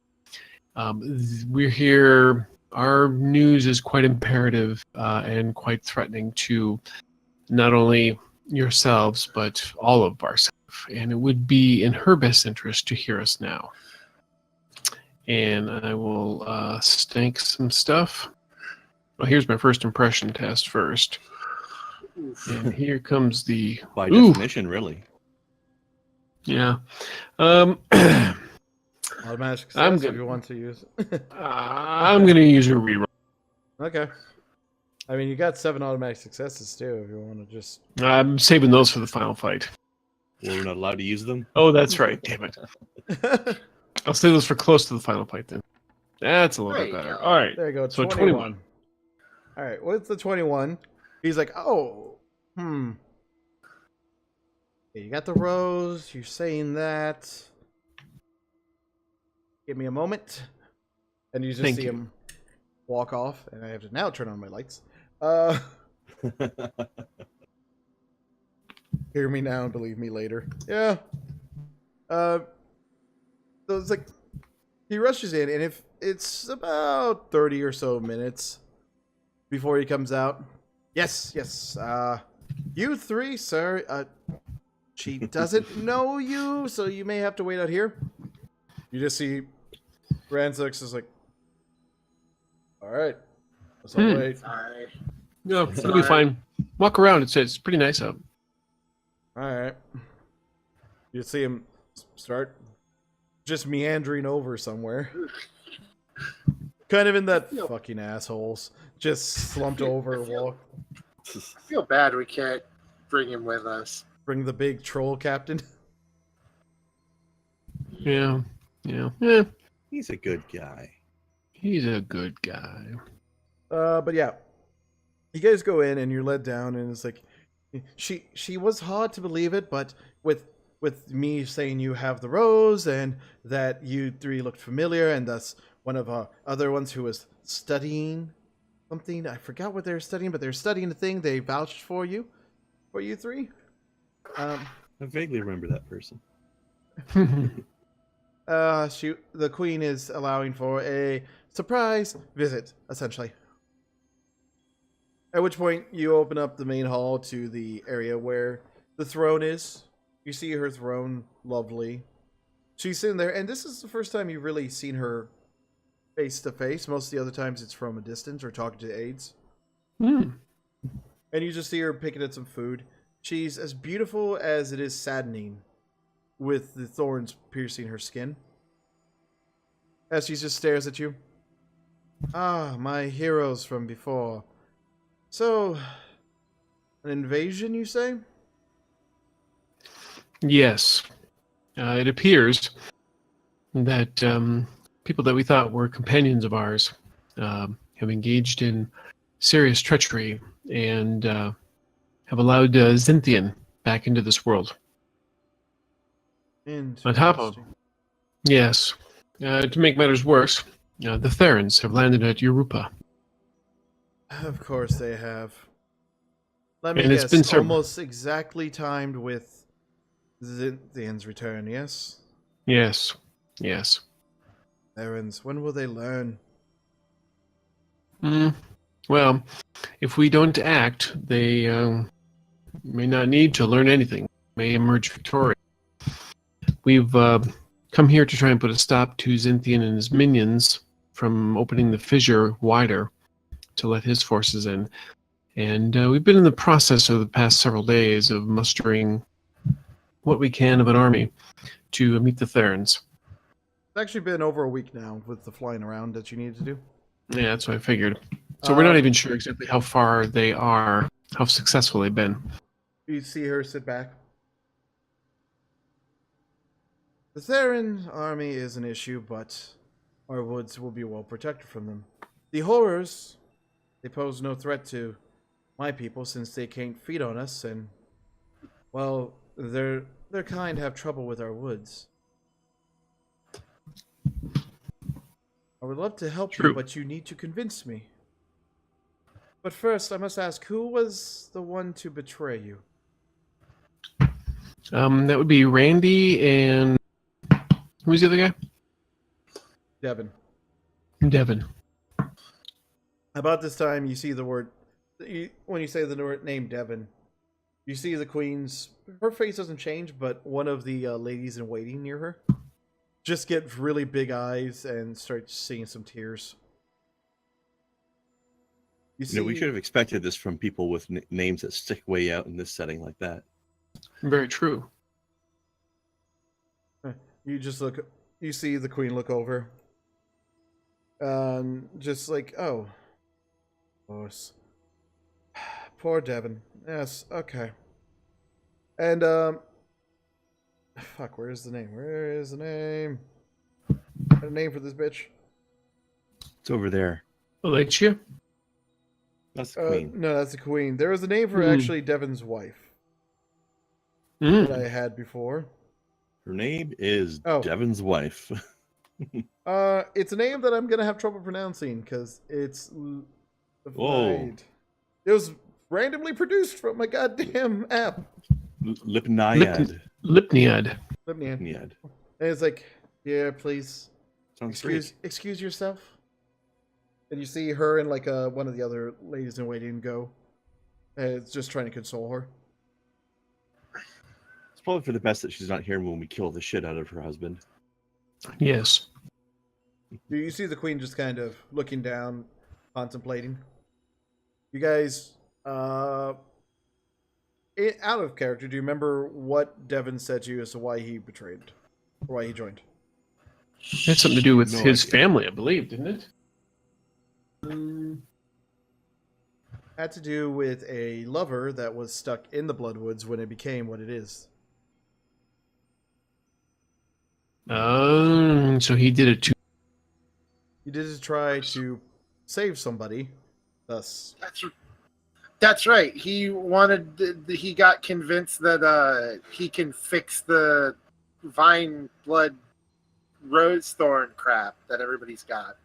We're here. Our news is quite imperative and quite threatening to not only yourselves but all of Barsaive, and it would be in her best interest to hear us now. And I will stank some stuff. Well, here's my first impression test first. Oof. And here comes the By Ooh. definition, really. yeah. Automatic success I'm if good. you want to use. I'm gonna use a reroll. Okay. I mean, you got 7 automatic successes too. If you want to just. I'm saving those for the final fight. We're not allowed to use them. Oh, that's right. Damn it. I'll save those for close to the final fight then. That's a little There bit you better. go. All right. There you go. So 21. All right. What's the 21? He's like, oh, Yeah, you got the rose. You're saying that. Give me a moment. And you just Thank see you. him walk off. And I have to now turn on my lights. Hear me now, believe me later. Yeah. So it's like he rushes in, and if it's about 30 or so minutes before he comes out. Yes. You 3, sir. She doesn't know you, so you may have to wait out here. You just see Ranzux is like, all right, let's all wait. Sorry. No, it'll be fine. Walk around. It's pretty nice out. All right. You see him start just meandering over somewhere. Kind of in that Yeah. fucking assholes. Just slumped over, walk. I feel bad we can't bring him with us. Bring the big troll captain. Yeah. He's a good guy. He's a good guy. But yeah. You guys go in and you're led down and it's like she was hard to believe it, but with me saying you have the rose and that you three looked familiar and thus one of our other ones who was studying something. I forgot what they were studying, but they're studying a thing. They vouched for you three. I vaguely remember that person. The queen is allowing for a surprise visit, essentially. At which point you open up the main hall to the area where the throne is. You see her throne, lovely. She's sitting there, and this is the first time you've really seen her face to face. Most of the other times it's from a distance or talking to aides. Mm. And you just see her picking at some food. She's as beautiful as it is saddening, with the thorns piercing her skin. As she just stares at you. Ah, my heroes from before. So, an invasion, you say? Yes. It appears that people that we thought were companions of ours have engaged in serious treachery and have allowed Zynthian back into this world. On top of, yes, to make matters worse, the Therans have landed at Europa. Of course they have. Let me And it's guess, been almost exactly timed with Zynthian's return, yes? Yes. Errands, when will they learn? Well, if we don't act, they may not need to learn anything. May emerge victorious. We've come here to try and put a stop to Zynthian and his minions from opening the fissure wider to let his forces in. And we've been in the process over the past several days of mustering what we can of an army to meet the Therans. It's actually been over a week now with the flying around that you needed to do. Yeah, that's what I figured. So we're not even sure exactly how far they are, how successful they've been. You see her sit back. The Theran army is an issue, but our woods will be well protected from them. The horrors, they pose no threat to my people since they can't feed on us, and, well, their kind have trouble with our woods. I would love to help you, but you need to convince me. But first, I must ask, who was the one to betray you? That would be Randy and... Who's the other guy? Devin. Devin. About this time, you see the word... when you say the name Devin, you see the queen's... Her face doesn't change, but one of the ladies in waiting near her just get really big eyes and start seeing some tears. You know, we should have expected this from people with names that stick way out in this setting like that. Very true. You just look... You see the queen look over. Just like, oh. Of course. Poor Devin. Yes, okay. And, fuck, where's the name? Where is the name? Got a name for this bitch? It's over there. Alexia? That's the queen. No, that's the queen. There was a name for actually Devin's wife that I had before. Her name is Oh. Devin's wife. It's a name that I'm gonna have trouble pronouncing because it's. Whoa. It was randomly produced from my goddamn app. Lipniad. Lipniad. And it's like, yeah, please. Sounds Excuse yourself. And you see her and like one of the other ladies in waiting go. And it's just trying to console her. It's probably for the best that she's not here when we kill the shit out of her husband. Yes. You see the queen just kind of looking down, contemplating. You guys, out of character, do you remember what Devin said to you as to why he betrayed? Or why he joined? It had something to do with No his idea. family, I believe, didn't it? Had to do with a lover that was stuck in the Bloodwoods when it became what it is. So he did it too. He did try to save somebody, thus. That's right. He wanted. He got convinced that he can fix the vine blood rose thorn crap that everybody's got.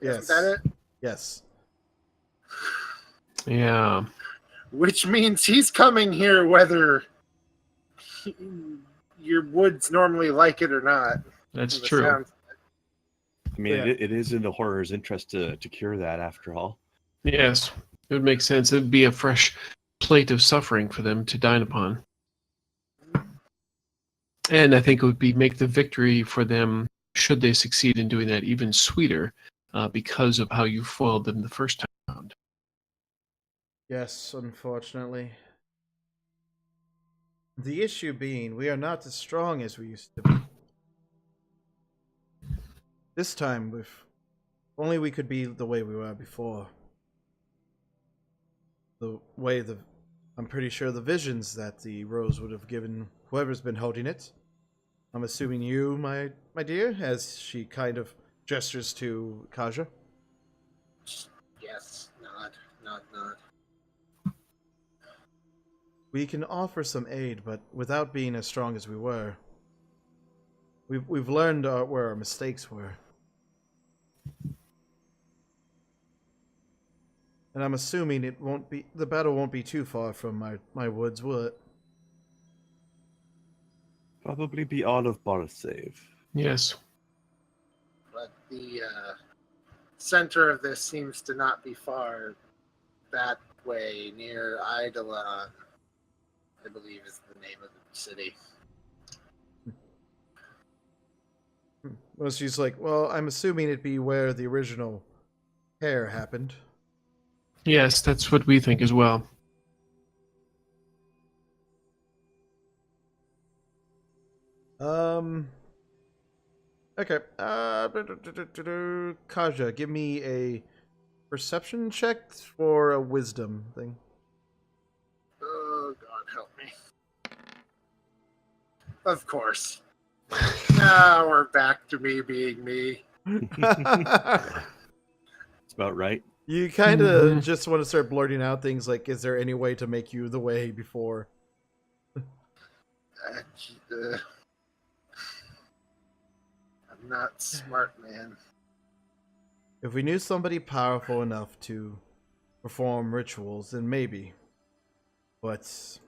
Yes. Isn't that it? Yes. Yeah. Which means he's coming here whether your woods normally like it or not. That's from the true. sounds. I mean, Yeah. it is in the horror's interest to cure that after all. Yes. It would make sense. It would be a fresh plate of suffering for them to dine upon. And I think it would make the victory for them, should they succeed in doing that, even sweeter because of how you foiled them the first time around. Yes, unfortunately. The issue being, we are not as strong as we used to be. This time, if only we could be the way we were before. I'm pretty sure the visions that the rose would have given whoever's been holding it. I'm assuming you, my dear, as she kind of gestures to Kaja. Yes, nod. We can offer some aid, but without being as strong as we were. We've learned where our mistakes were. And I'm assuming the battle won't be too far from my woods, will it? Probably be all of Barsaive. Yes. But the center of this seems to not be far that way, near Eidolon, I believe is the name of the city. Well, she's like, well, I'm assuming it'd be where the original hair happened. Yes, that's what we think as well. Okay. Kaja, give me a perception check for a wisdom thing. Oh, God help me. Of course. Now we're back to me being me. It's about right. You kind of just want to start blurting out things like, is there any way to make you the way before? I'm not smart, man. If we knew somebody powerful enough to perform rituals, then maybe. But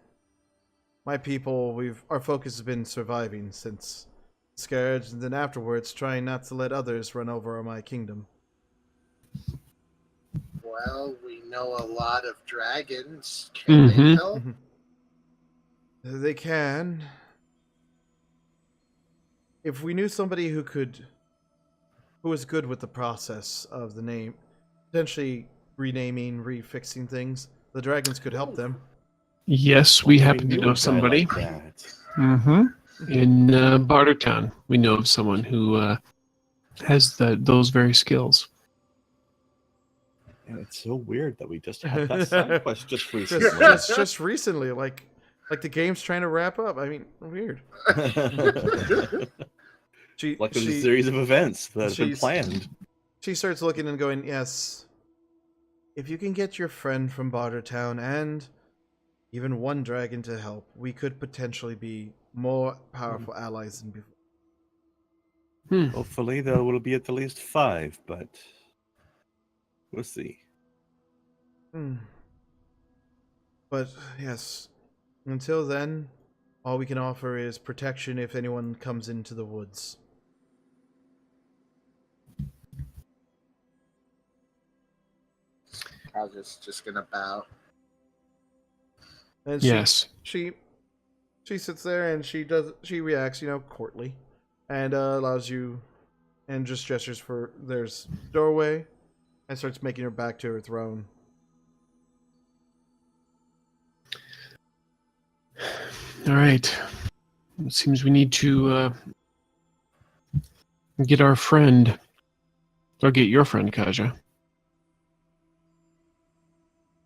my people, our focus has been surviving since Scourge, and then afterwards trying not to let others run over my kingdom. Well, we know a lot of dragons. Can they help? They can. If we knew somebody who was good with the process of the name, potentially renaming, refixing things, the dragons could help them. Yes, we happen to know somebody. Like that. In Bartertown, we know of someone who has those very skills. And it's so weird that we just had that side quest just recently. just recently, like the game's trying to wrap up. I mean, weird. Like there's a series of events that have been planned. She starts looking and going, yes. If you can get your friend from Bartertown and even one dragon to help, we could potentially be more powerful allies than before. Hopefully there will be at the least 5, but we'll see. But yes, until then, all we can offer is protection if anyone comes into the woods. I was just gonna bow. And yes. She sits there and she reacts, courtly, and allows you, and just gestures for there's doorway, and starts making her back to her throne. All right. It seems we need to Get our friend, or get your friend Kaja,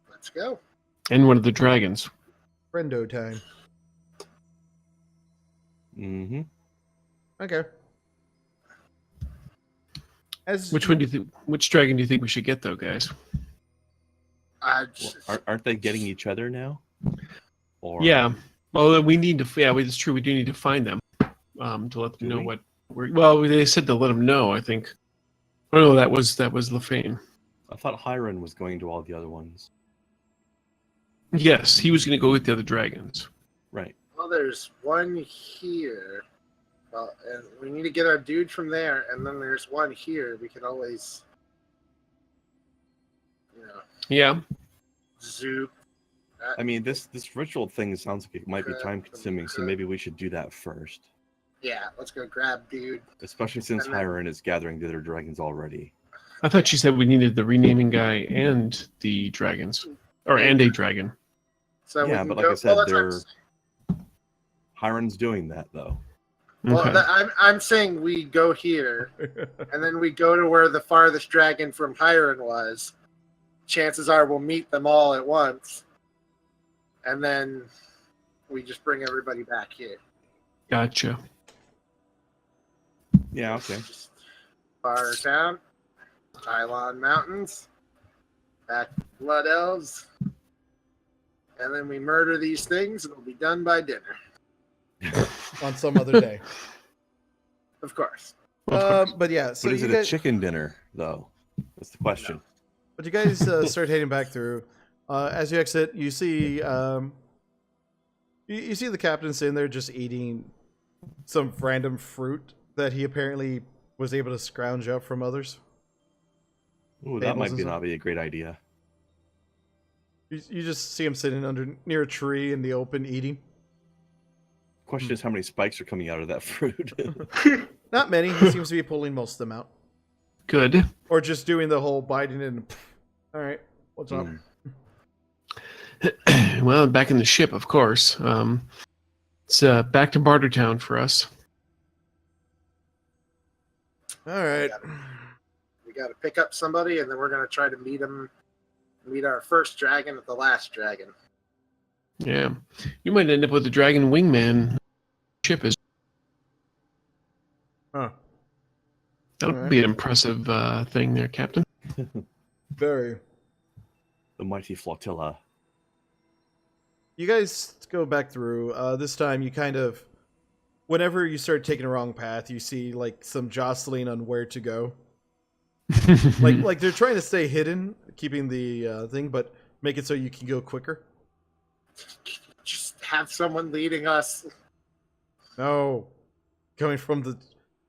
Let's go. and one of the dragons. Friendo time. Mm-hmm. Okay. As Which one do you think? Which dragon do you think we should get, though, guys? I Well, just, aren't they getting each other now? Or Yeah. Well, then we need to. Yeah, it's true. We do need to find them to let them Do know we? what. Well, they said to let them know. I think. Oh no, that was Lefane. I thought Hiron was going to all the other ones. Yes, he was going to go with the other dragons. Right. well, there's one here. Well, and we need to get our dude from there, and then there's one here. We can always, Yeah. zoop. I mean, this ritual thing sounds like it might be time consuming, so maybe we should do that first. Yeah, let's go grab dude. Especially since And then- Hiron is gathering the other dragons already. I thought she said we needed the renaming guy and the dragons, and a dragon. So we Yeah, can but like go, I said, that's what I'm saying. Hiron's doing that though. Well, Okay. I'm saying we go here, and then we go to where the farthest dragon from Hiron was. Chances are we'll meet them all at once, and then we just bring everybody back here. Gotcha. Yeah, okay. Just far town, Tylon Mountains, back to Blood Elves, and then we murder these things, and it'll be done by dinner, on some other day. of course. But yeah, so But is you it guys, a chicken dinner though? That's the question. but you guys start heading back through. As you exit, you see you see the captain sitting there just eating some random fruit that he apparently was able to scrounge up from others. Ooh, that might Fables and not be a great idea. You just see him sitting near a tree in the open eating. Question is how many spikes are coming out of that fruit. Not many. He seems to be pulling most of them out, Good. or just doing the whole biting and. All right, what's up? Well, back in the ship, of course. It's back to Bartertown for us. All right. We got to pick up somebody, and then we're gonna try to meet our first dragon at the last dragon. Yeah. You might end up with the dragon wingman ship. Huh. That'll Alright. be an impressive thing there, Captain. Very. The mighty flotilla. You guys go back through. This time, you kind of, whenever you start taking a wrong path, you see like some jostling on where to go. Like they're trying to stay hidden, keeping the thing, but make it so you can go quicker. Just have someone leading us. No, coming from the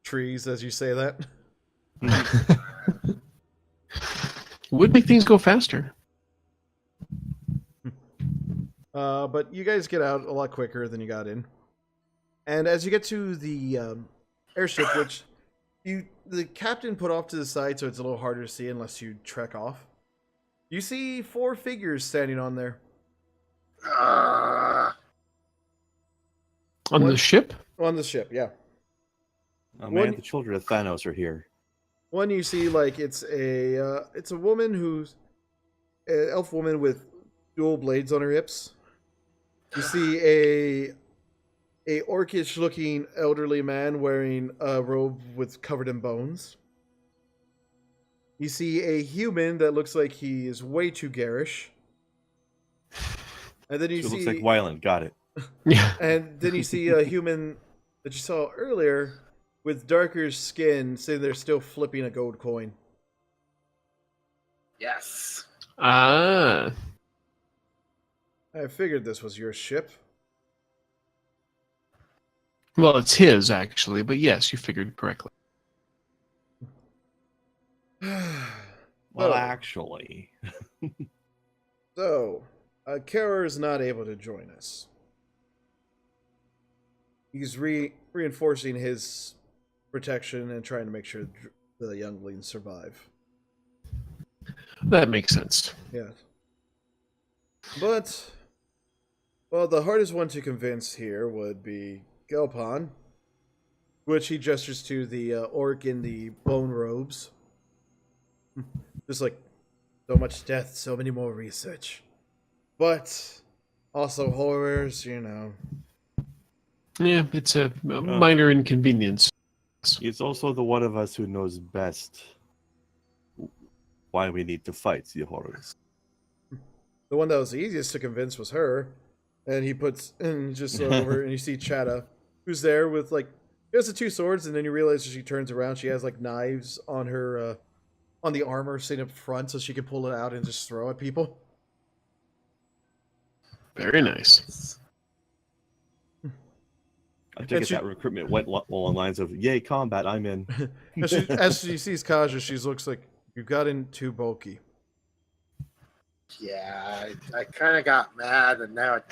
trees as you say that. Would make things go faster. But you guys get out a lot quicker than you got in. And as you get to the airship, which the captain put off to the side so it's a little harder to see unless you trek off, you see 4 figures standing on there. On What? the ship? On the ship, yeah. Oh man, One- the children of Thanos are here. One you see like it's a woman who's an elf woman with dual blades on her hips. You see a orcish looking elderly man wearing a robe with covered in bones. You see a human that looks like he is way too garish. And then you She see looks like Wyland. Got it. Yeah. and then you see a human that you saw earlier with darker skin sitting there still flipping a gold coin. Yes. Ah. I figured this was your ship. Well, it's his, actually, but yes, you figured correctly. Well, Oh. actually, So, Kara is not able to join us. He's reinforcing his protection and trying to make sure the younglings survive. That makes sense. Yes. But, well, the hardest one to convince here would be Gelpon. Which he gestures to the orc in the bone robes. Just like, so much death, so many more research. But also horrors, you know. Yeah, it's a minor inconvenience. He's also the one of us who knows best why we need to fight the horrors. The one that was the easiest to convince was her. And he puts, and just over, and you see Chata, who's there with like, he has the two swords, and then you realize as she turns around, she has like knives on her, on the armor sitting up front, so she can pull it out and just throw at people. Very nice. I think that recruitment went along the lines of, yay, combat, I'm in. As she sees Kaja, she looks like, you've gotten too bulky. Yeah, I kind of got mad, and now it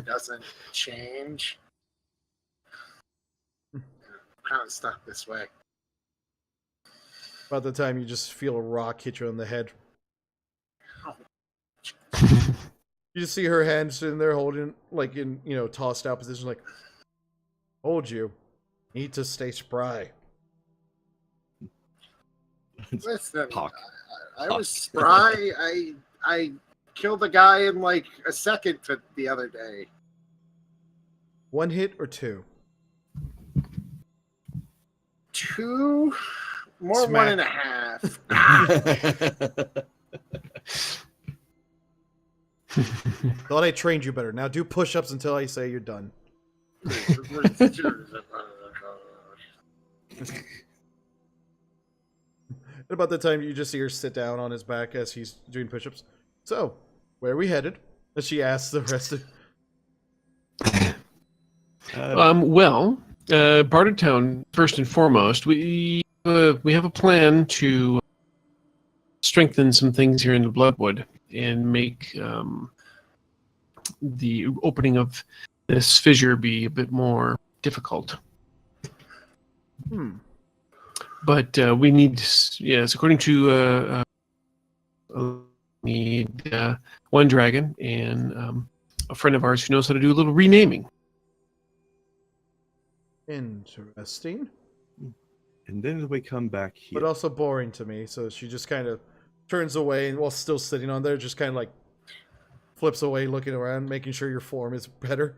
doesn't change. I'm kind of stuck this way. About the time you just feel a rock hit you on the head. You just see her hand sitting there holding, like in, tossed out position, like, hold you. Need to stay spry. Listen, Talk. I was spry. I killed a guy in like a second the other day. One hit or two? Two? More Smack. 1.5. Thought I trained you better. Now do push-ups until I say you're done. And about the time you just see her sit down on his back as he's doing push-ups. So, where are we headed? And she asks the rest of... Bartertown, first and foremost, we have a plan to strengthen some things here in the Bloodwood and make the opening of this fissure be a bit more difficult. But we need, yes, according to need one dragon and a friend of ours who knows how to do a little renaming. Interesting. And then we come back here. But also boring to me, so she just kind of turns away and while still sitting on there, just kind of like flips away, looking around, making sure your form is better.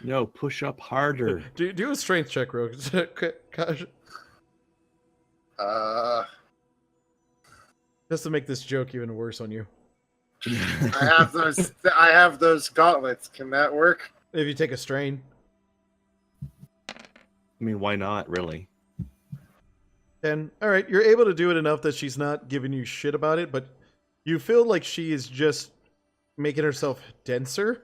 No, push up harder. Do a strength check, Rogue. Just to make this joke even worse on you. I have those gauntlets. Can that work? If you take a strain. I mean, why not, really? 10. Alright, you're able to do it enough that she's not giving you shit about it, but you feel like she is just making herself denser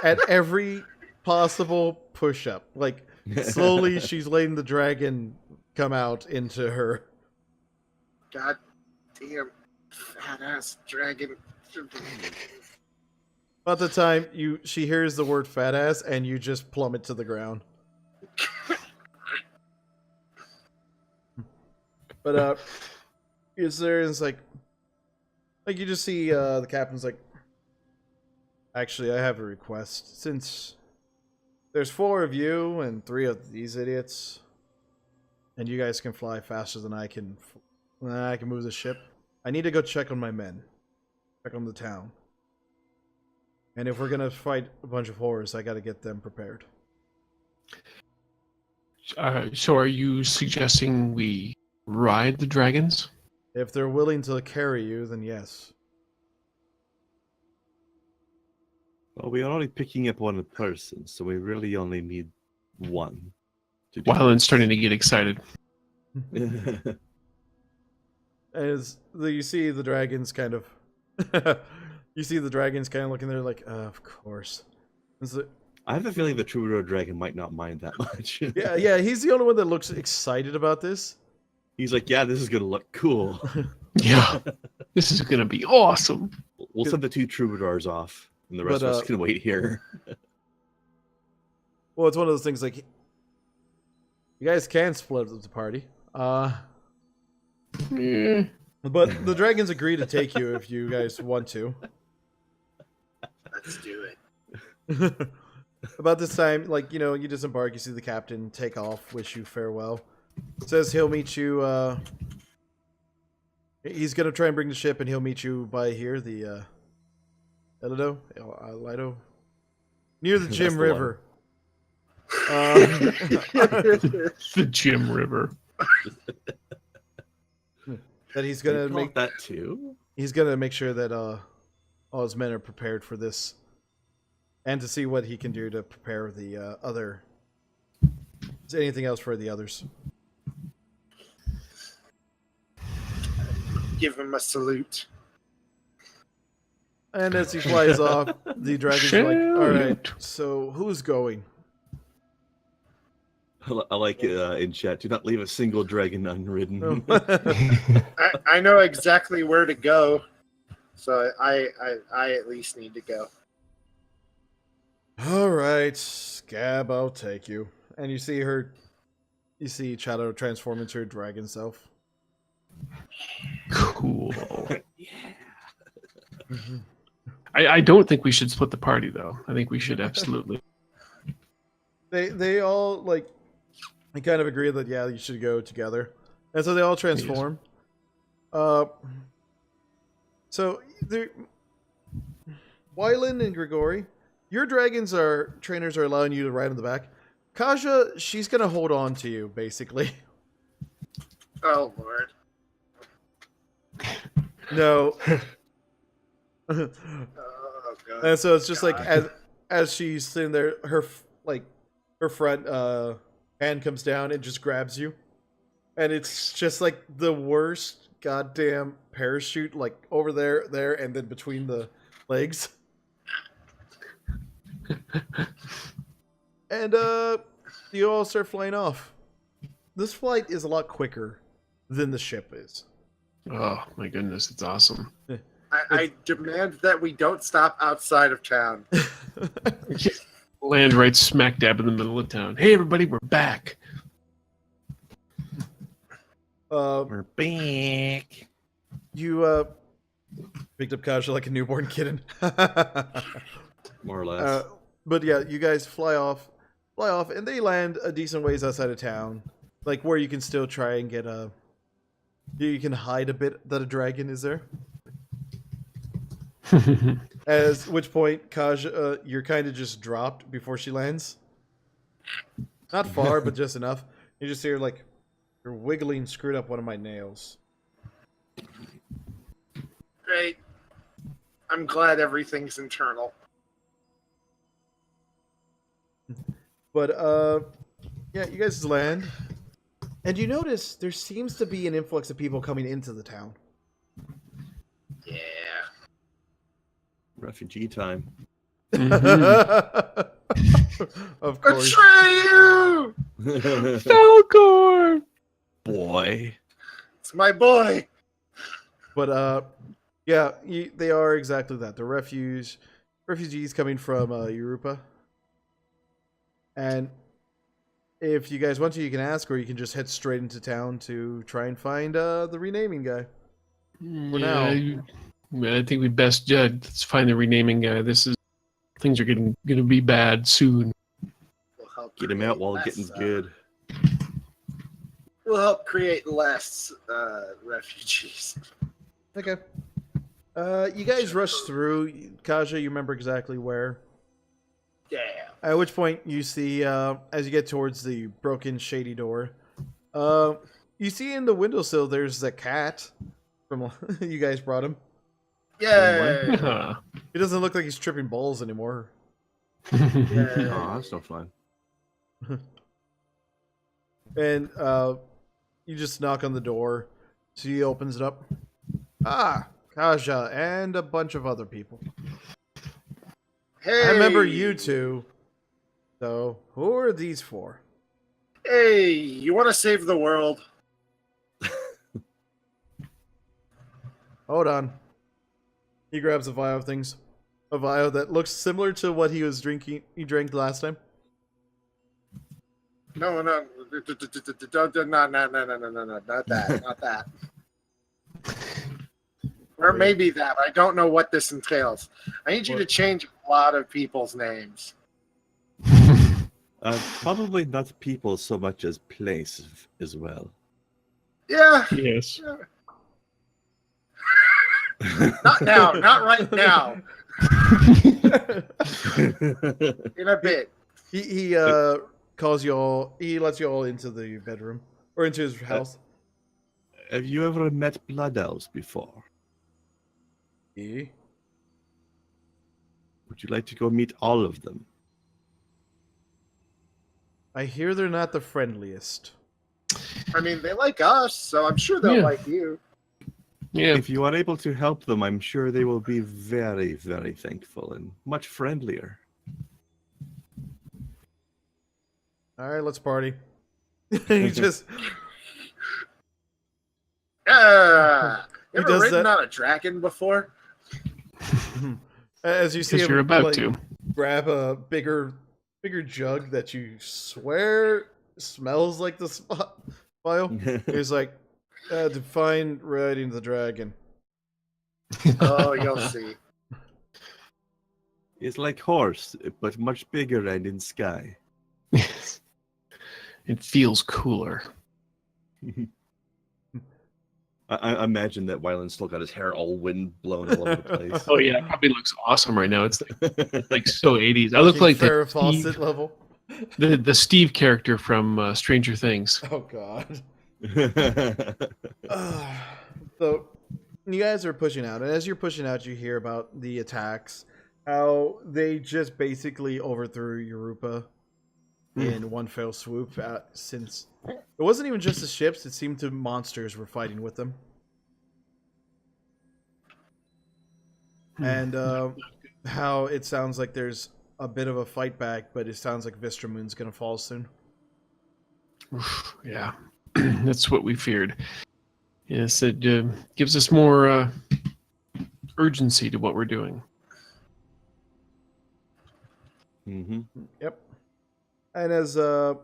at every possible push-up. Like, slowly she's letting the dragon come out into her. God damn fat ass dragon. About the time she hears the word fat ass and you just plummet to the ground. But is like you just see the captain's like, actually, I have a request. Since there's 4 of you and 3 of these idiots, and you guys can fly faster than I can move the ship, I need to go check on my men. Check on the town. And if we're gonna fight a bunch of horrors, I gotta get them prepared. So are you suggesting we ride the dragons? If they're willing to carry you, then yes. Well, we're already picking up one person, so we really only need one. Wyland's starting to get excited. As you see the dragons kind of... you see the dragons kind of looking there like, of course. I have a feeling the troubadour dragon might not mind that much. yeah, he's the only one that looks excited about this. He's like, yeah, this is going to look cool. Yeah, this is going to be awesome. We'll send the 2 troubadours off, and the rest of us can wait here. Well, it's one of those things like, you guys can split up the party. But the dragons agree to take you if you guys want to. Let's do it. About this time, like, you disembark, you see the captain take off, wish you farewell. Says he'll meet you, he's gonna try and bring the ship, and he'll meet you by here, the, Lido? Near the Jim the River. The Jim River. That he's gonna You make caught that too. He's gonna make sure that all his men are prepared for this, and to see what he can do to prepare the other. Is there anything else for the others? Give him a salute. And as he flies off, the dragon's like, "All right, so who's going?" I like it in chat. Do not leave a single dragon unridden. I know exactly where to go, so I at least need to go. All right, Scab, I'll take you. And you see Shadow transform into her dragon self. Cool. Yeah. I don't think we should split the party, though. I think we should absolutely. They all they kind of agree that you should go together, and so they all transform. So Wylan and Grigori, your trainers are allowing you to ride on the back. Kaja, she's gonna hold on to you basically. Oh Lord. No. Oh God. And so it's just God. like as she's sitting there, her front hand comes down and just grabs you, and it's just like the worst goddamn parachute, like over there, and then between the legs. And you all start flying off. This flight is a lot quicker than the ship is. Oh my goodness, it's awesome. I demand that we don't stop outside of town. Land right smack dab in the middle of town. Hey everybody, we're back. We're back. You picked up Kaja like a newborn kitten. More or less. But yeah, you guys fly off, and they land a decent ways outside of town, like where you can still try and get you can hide a bit that a dragon is there. At which point, Kaja, you're kind of just dropped before she lands. Not far, but just enough. You just hear like you're wiggling, screwed up one of my nails. Great. I'm glad everything's internal. But yeah, you guys land, and you notice there seems to be an influx of people coming into the town. Yeah. Refugee time. Of course. Atreyu! Falcor! Boy. It's my boy. But yeah, they are exactly that. They're refugees coming from Europa. And if you guys want to, you can ask, or you can just head straight into town to try and find the renaming guy. For now. I think we best let's find the renaming guy. Things are gonna be bad soon. We'll help Get him out while create getting less, good. We'll help create less refugees. Okay. You guys rush through. Kaja, you remember exactly where. Yeah. At which point you see, as you get towards the broken, shady door, you see in the windowsill there's a cat from you guys brought him. Yay. Huh. He doesn't look like he's tripping balls anymore. Yay. Oh, that's no fun. And you just knock on the door. So he opens it up. Ah, Kaja and a bunch of other people. Hey. I remember you two. So, who are these for? Hey, you want to save the world? Hold on. He grabs a vial of things. A vial that looks similar to what he drank last time. No, not that. Or maybe that. I don't know what this entails. I need you to change a lot of people's names. Probably not people so much as place as well. Yeah. Yes. Not now. Not right now. In a bit. He calls you all. He lets you all into the bedroom or into his house. Have you ever met blood elves before? He. Would you like to go meet all of them? I hear they're not the friendliest. I mean, they like us, so I'm sure they'll like you. Yeah. If you are able to help them, I'm sure they will be very, very thankful and much friendlier. All right, let's party. He just. You ever does ridden that. on a dragon before? As you see Because him, you're about like, to. grab a bigger jug that you swear smells like the spot vial. He's like, to find riding the dragon. Oh, you'll see. It's like horse, but much bigger and in sky. It feels cooler. I imagine that Wyland's still got his hair all wind blown all over the place. Oh yeah, it probably looks awesome right now. It's like so 80s. I look like Farrah the Fawcett Steve, level. the Steve character from Stranger Things. Oh god. So you guys are pushing out, and as you're pushing out, you hear about the attacks. How they just basically overthrew Europa in one fell swoop. Since it wasn't even just the ships, it seemed to monsters were fighting with them. And how it sounds like there's a bit of a fight back, but it sounds like Vistramoon's gonna fall soon. Yeah, that's what we feared. Yes, it gives us more urgency to what we're doing. Mm-hmm. Yep. And as you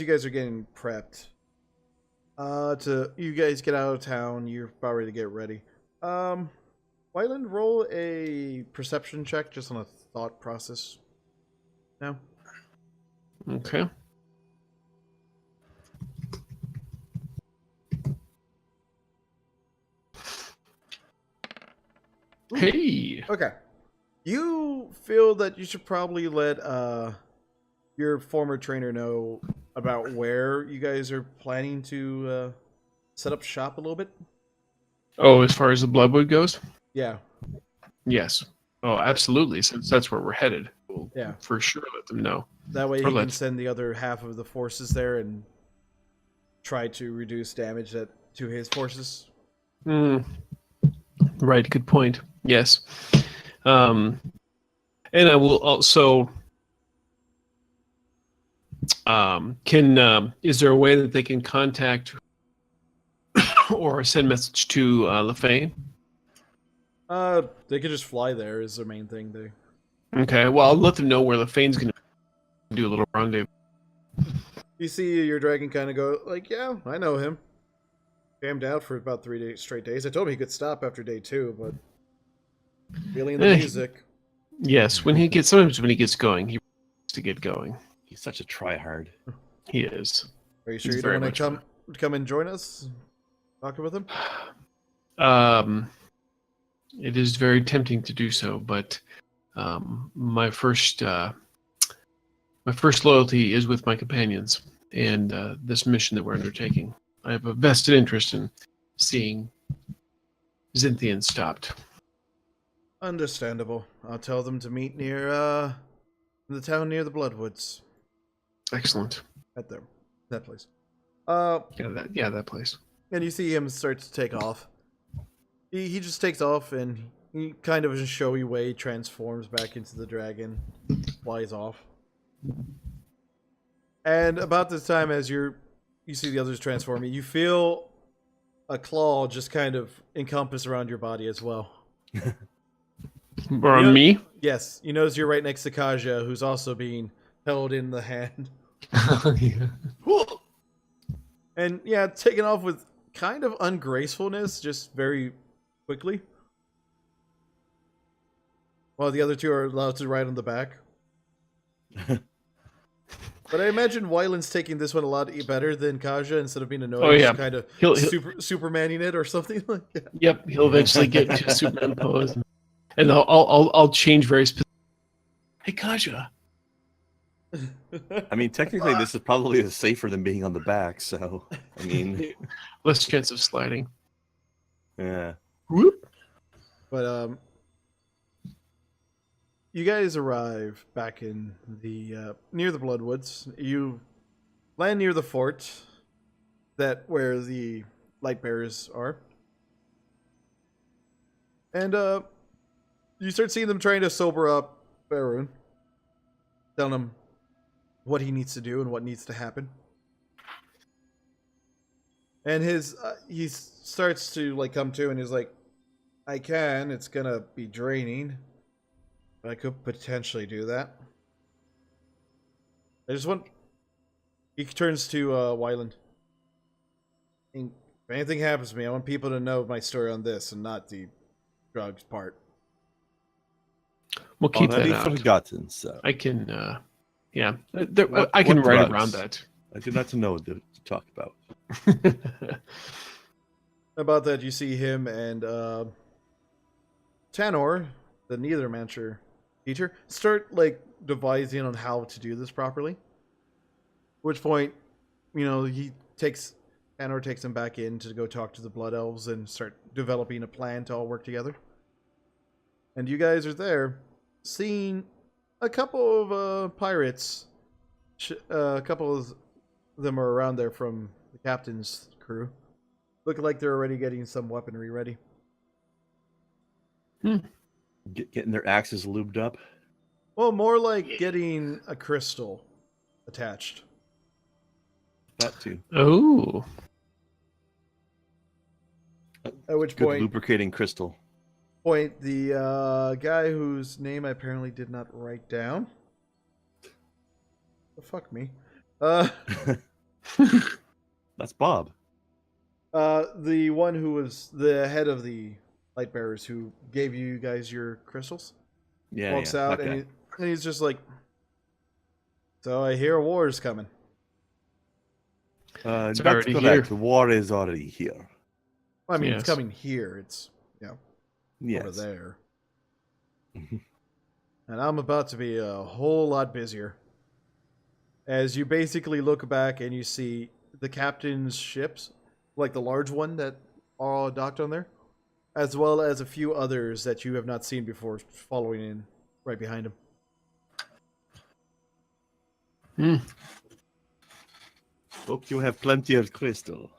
guys are getting prepped, you guys get out of town, you're about ready to get ready. Wyland, roll a perception check just on a thought process. Now. Okay. Hey. Okay. You feel that you should probably let your former trainer know about where you guys are planning to set up shop a little bit. Oh, as far as the Bloodwood goes? Yeah. Yes. Oh, absolutely. Since that's where we're headed. We'll Yeah. for sure let them know. That way Or you can let- send the other half of the forces there and try to reduce damage to his forces. Right, good point. Yes. And I will also is there a way that they can contact or send message to LaFay? They could just fly there is their main thing. Okay, well I'll let them know where LaFane's gonna do a little rendezvous. You see your dragon kind of go like, yeah, I know him. Jammed out for about 3 straight days. I told him he could stop after day 2, but feeling the music. Yes, sometimes when he gets going, he wants to get going. He's such a tryhard. He is. Are you sure He's you very don't want much to come and join us? Talking with him? It is very tempting to do so, but my first loyalty is with my companions and this mission that we're undertaking. I have a vested interest in seeing Zynthian stopped. Understandable. I'll tell them to meet near the town near the Bloodwoods. Excellent. Right there. That place. That place. And you see him start to take off. He just takes off and he kind of in a showy way transforms back into the dragon, flies off. And about this time, as you see the others transforming, you feel a claw just kind of encompass around your body as well. Or on me? Yes, you notice you're right next to Kaja, who's also being held in the hand. Yeah. And yeah, taking off with kind of ungracefulness, just very quickly. While the other two are allowed to ride on the back. But I imagine Wyland's taking this one a lot better than Kaja. Instead of being annoyed, Oh, yeah. kind of He'll- Supermaning it or something like that. Yep, he'll eventually get to a Superman pose, and I'll change very specific. Hey, Kaja. I mean, technically, this is probably safer than being on the back. So, I mean, Less chance of sliding. yeah. Whoop. But you guys arrive back in the near the Bloodwoods. You land near the fort, that where the light bearers are, and you start seeing them trying to sober up Barun, telling him what he needs to do and what needs to happen. And his he starts to like come to, and he's like, "I can. It's gonna be draining, but I could potentially do that. I just want." He turns to Wyland. If anything happens to me, I want people to know my story on this and not the drugs part. We'll keep Already that out. forgotten. So I can, yeah, What- I can what write drugs? around that. I do not know what to talk about. About that, you see him and Tanor, the Neithermancer teacher, start like devising on how to do this properly. At which point, you know, Tanor takes him back in to go talk to the Blood Elves and start developing a plan to all work together. And you guys are there, seeing a couple of pirates. A couple of them are around there from the captain's crew. Looking like they're already getting some weaponry ready. Getting their axes lubed up. Well, more like getting a crystal attached. That too. Oh, At which Good point, lubricating crystal. the guy whose name I apparently did not write down. Oh, fuck me. That's Bob. The one who was the head of the light bearers who gave you guys your crystals Yeah, walks yeah, out that and, guy. he's just like, "So I hear a war is coming." It's That's already correct. here. The war is already here. I mean, Yes. it's coming here. It's over Yes. there. And I'm about to be a whole lot busier. As you basically look back and you see the captain's ships, like the large one that are all docked on there, as well as a few others that you have not seen before following in right behind him. Hope you have plenty of crystal.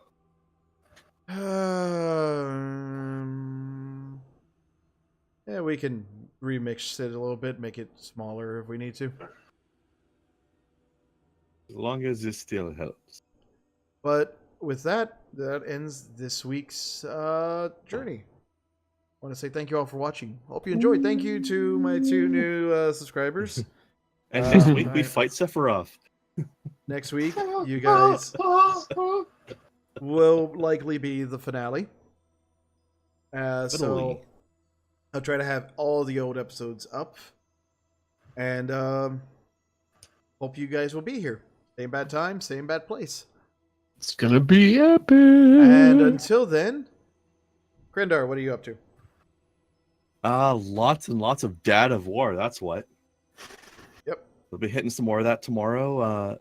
Yeah, we can remix it a little bit, make it smaller if we need to. As long as it still helps. But with that, that ends this week's journey. I want to say thank you all for watching. Hope you enjoyed. Thank you to my two new subscribers. And next Uh, week we I- fight Sephiroth. Next week, you guys will likely be the finale. So Finale. I'll try to have all the old episodes up. And hope you guys will be here. Same bad time, same bad place. it's gonna be epic. And until then, Krendar, what are you up to? Lots and lots of Dad of War. That's what. Yep. We'll be hitting some more of that tomorrow.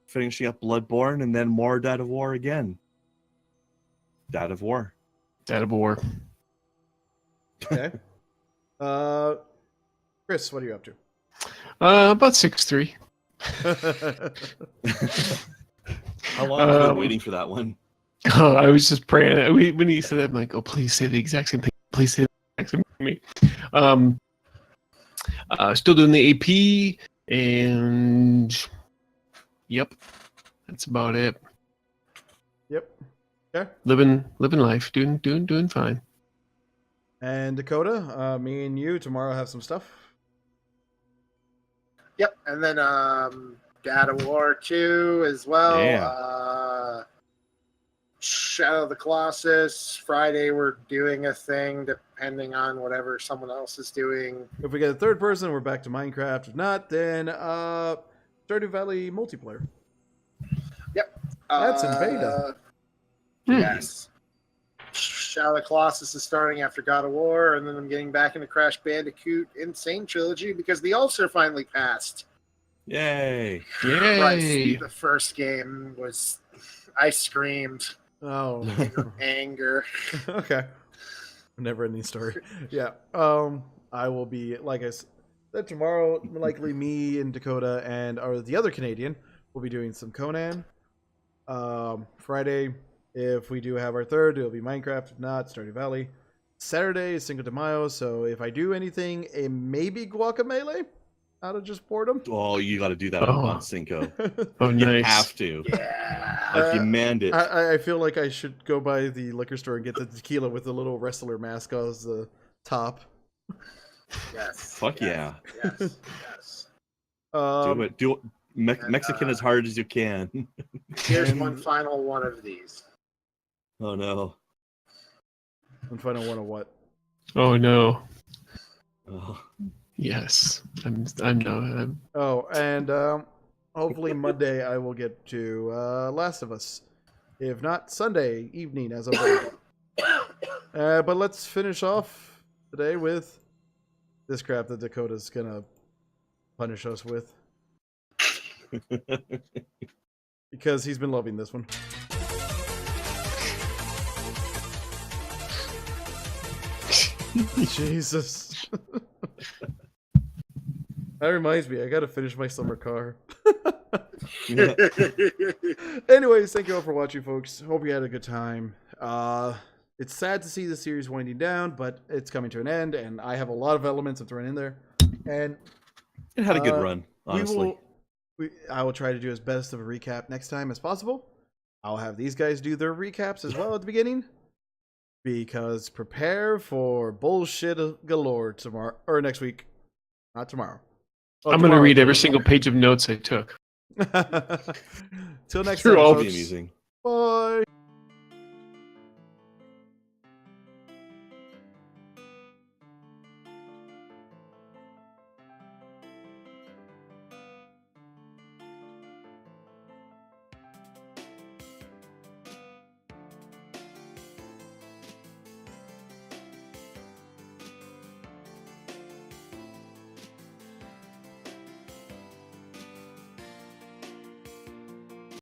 Finishing up Bloodborne, and then more Dad of War again. Dad of War. Dad of War. Okay. Chris, what are you up to? About 6'3". How long have you been Um, waiting for that one? Oh, I was just praying. When he said that, I'm like, oh, please say the exact same thing. Please say the exact same thing to me. Still doing the AP, and yep, that's about it. Yep. Okay. Living life, doing fine. And Dakota, me and you tomorrow have some stuff. Yep, and then God of War 2 as well. Yeah. Shadow of the Colossus. Friday, we're doing a thing depending on whatever someone else is doing. If we get a third person, we're back to Minecraft. If not, then Stardew Valley multiplayer. That's in beta. Yes. Shadow of the Colossus is starting after God of War, and then I'm getting back into Crash Bandicoot Insane Trilogy because the ulcer finally passed. Yay! Yay! The first game was... I screamed. Oh. Anger. Okay. Never ending story. Yeah. I will be, like I said, tomorrow, likely me and Dakota and the other Canadian will be doing some Conan. Friday, if we do have our third, it'll be Minecraft. If not, Stardew Valley. Saturday is Cinco de Mayo, so if I do anything, it may be Guacamelee out of just boredom. Oh, you got to do that on Cinco. Oh, You nice. have to. Yeah. I demand it. I feel like I should go by the liquor store and get the tequila with the little wrestler mask as the top. Yes. Fuck yes, yeah. Yes. Yes. Do it. Do it. Mexican as hard as you can. Here's one final one of these. Oh no. And final one of what? Oh no. Oh. Yes. I'm Oh, and hopefully Monday I will get to Last of Us. If not, Sunday evening as I'm but let's finish off today with this crap that Dakota's gonna punish us with. Because he's been loving this one. Jesus. That reminds me, I gotta finish my summer car. Anyways, thank you all for watching, folks. Hope you had a good time. It's sad to see the series winding down, but it's coming to an end, and I have a lot of elements of thrown in there. And It had a good run, honestly. I will try to do as best of a recap next time as possible. I'll have these guys do their recaps as well at the beginning. Because prepare for bullshit galore tomorrow or next week. Not tomorrow. Oh, I'm going to read every single page of notes I took. Till next Through time. all That'd be Folks. amusing. Bye.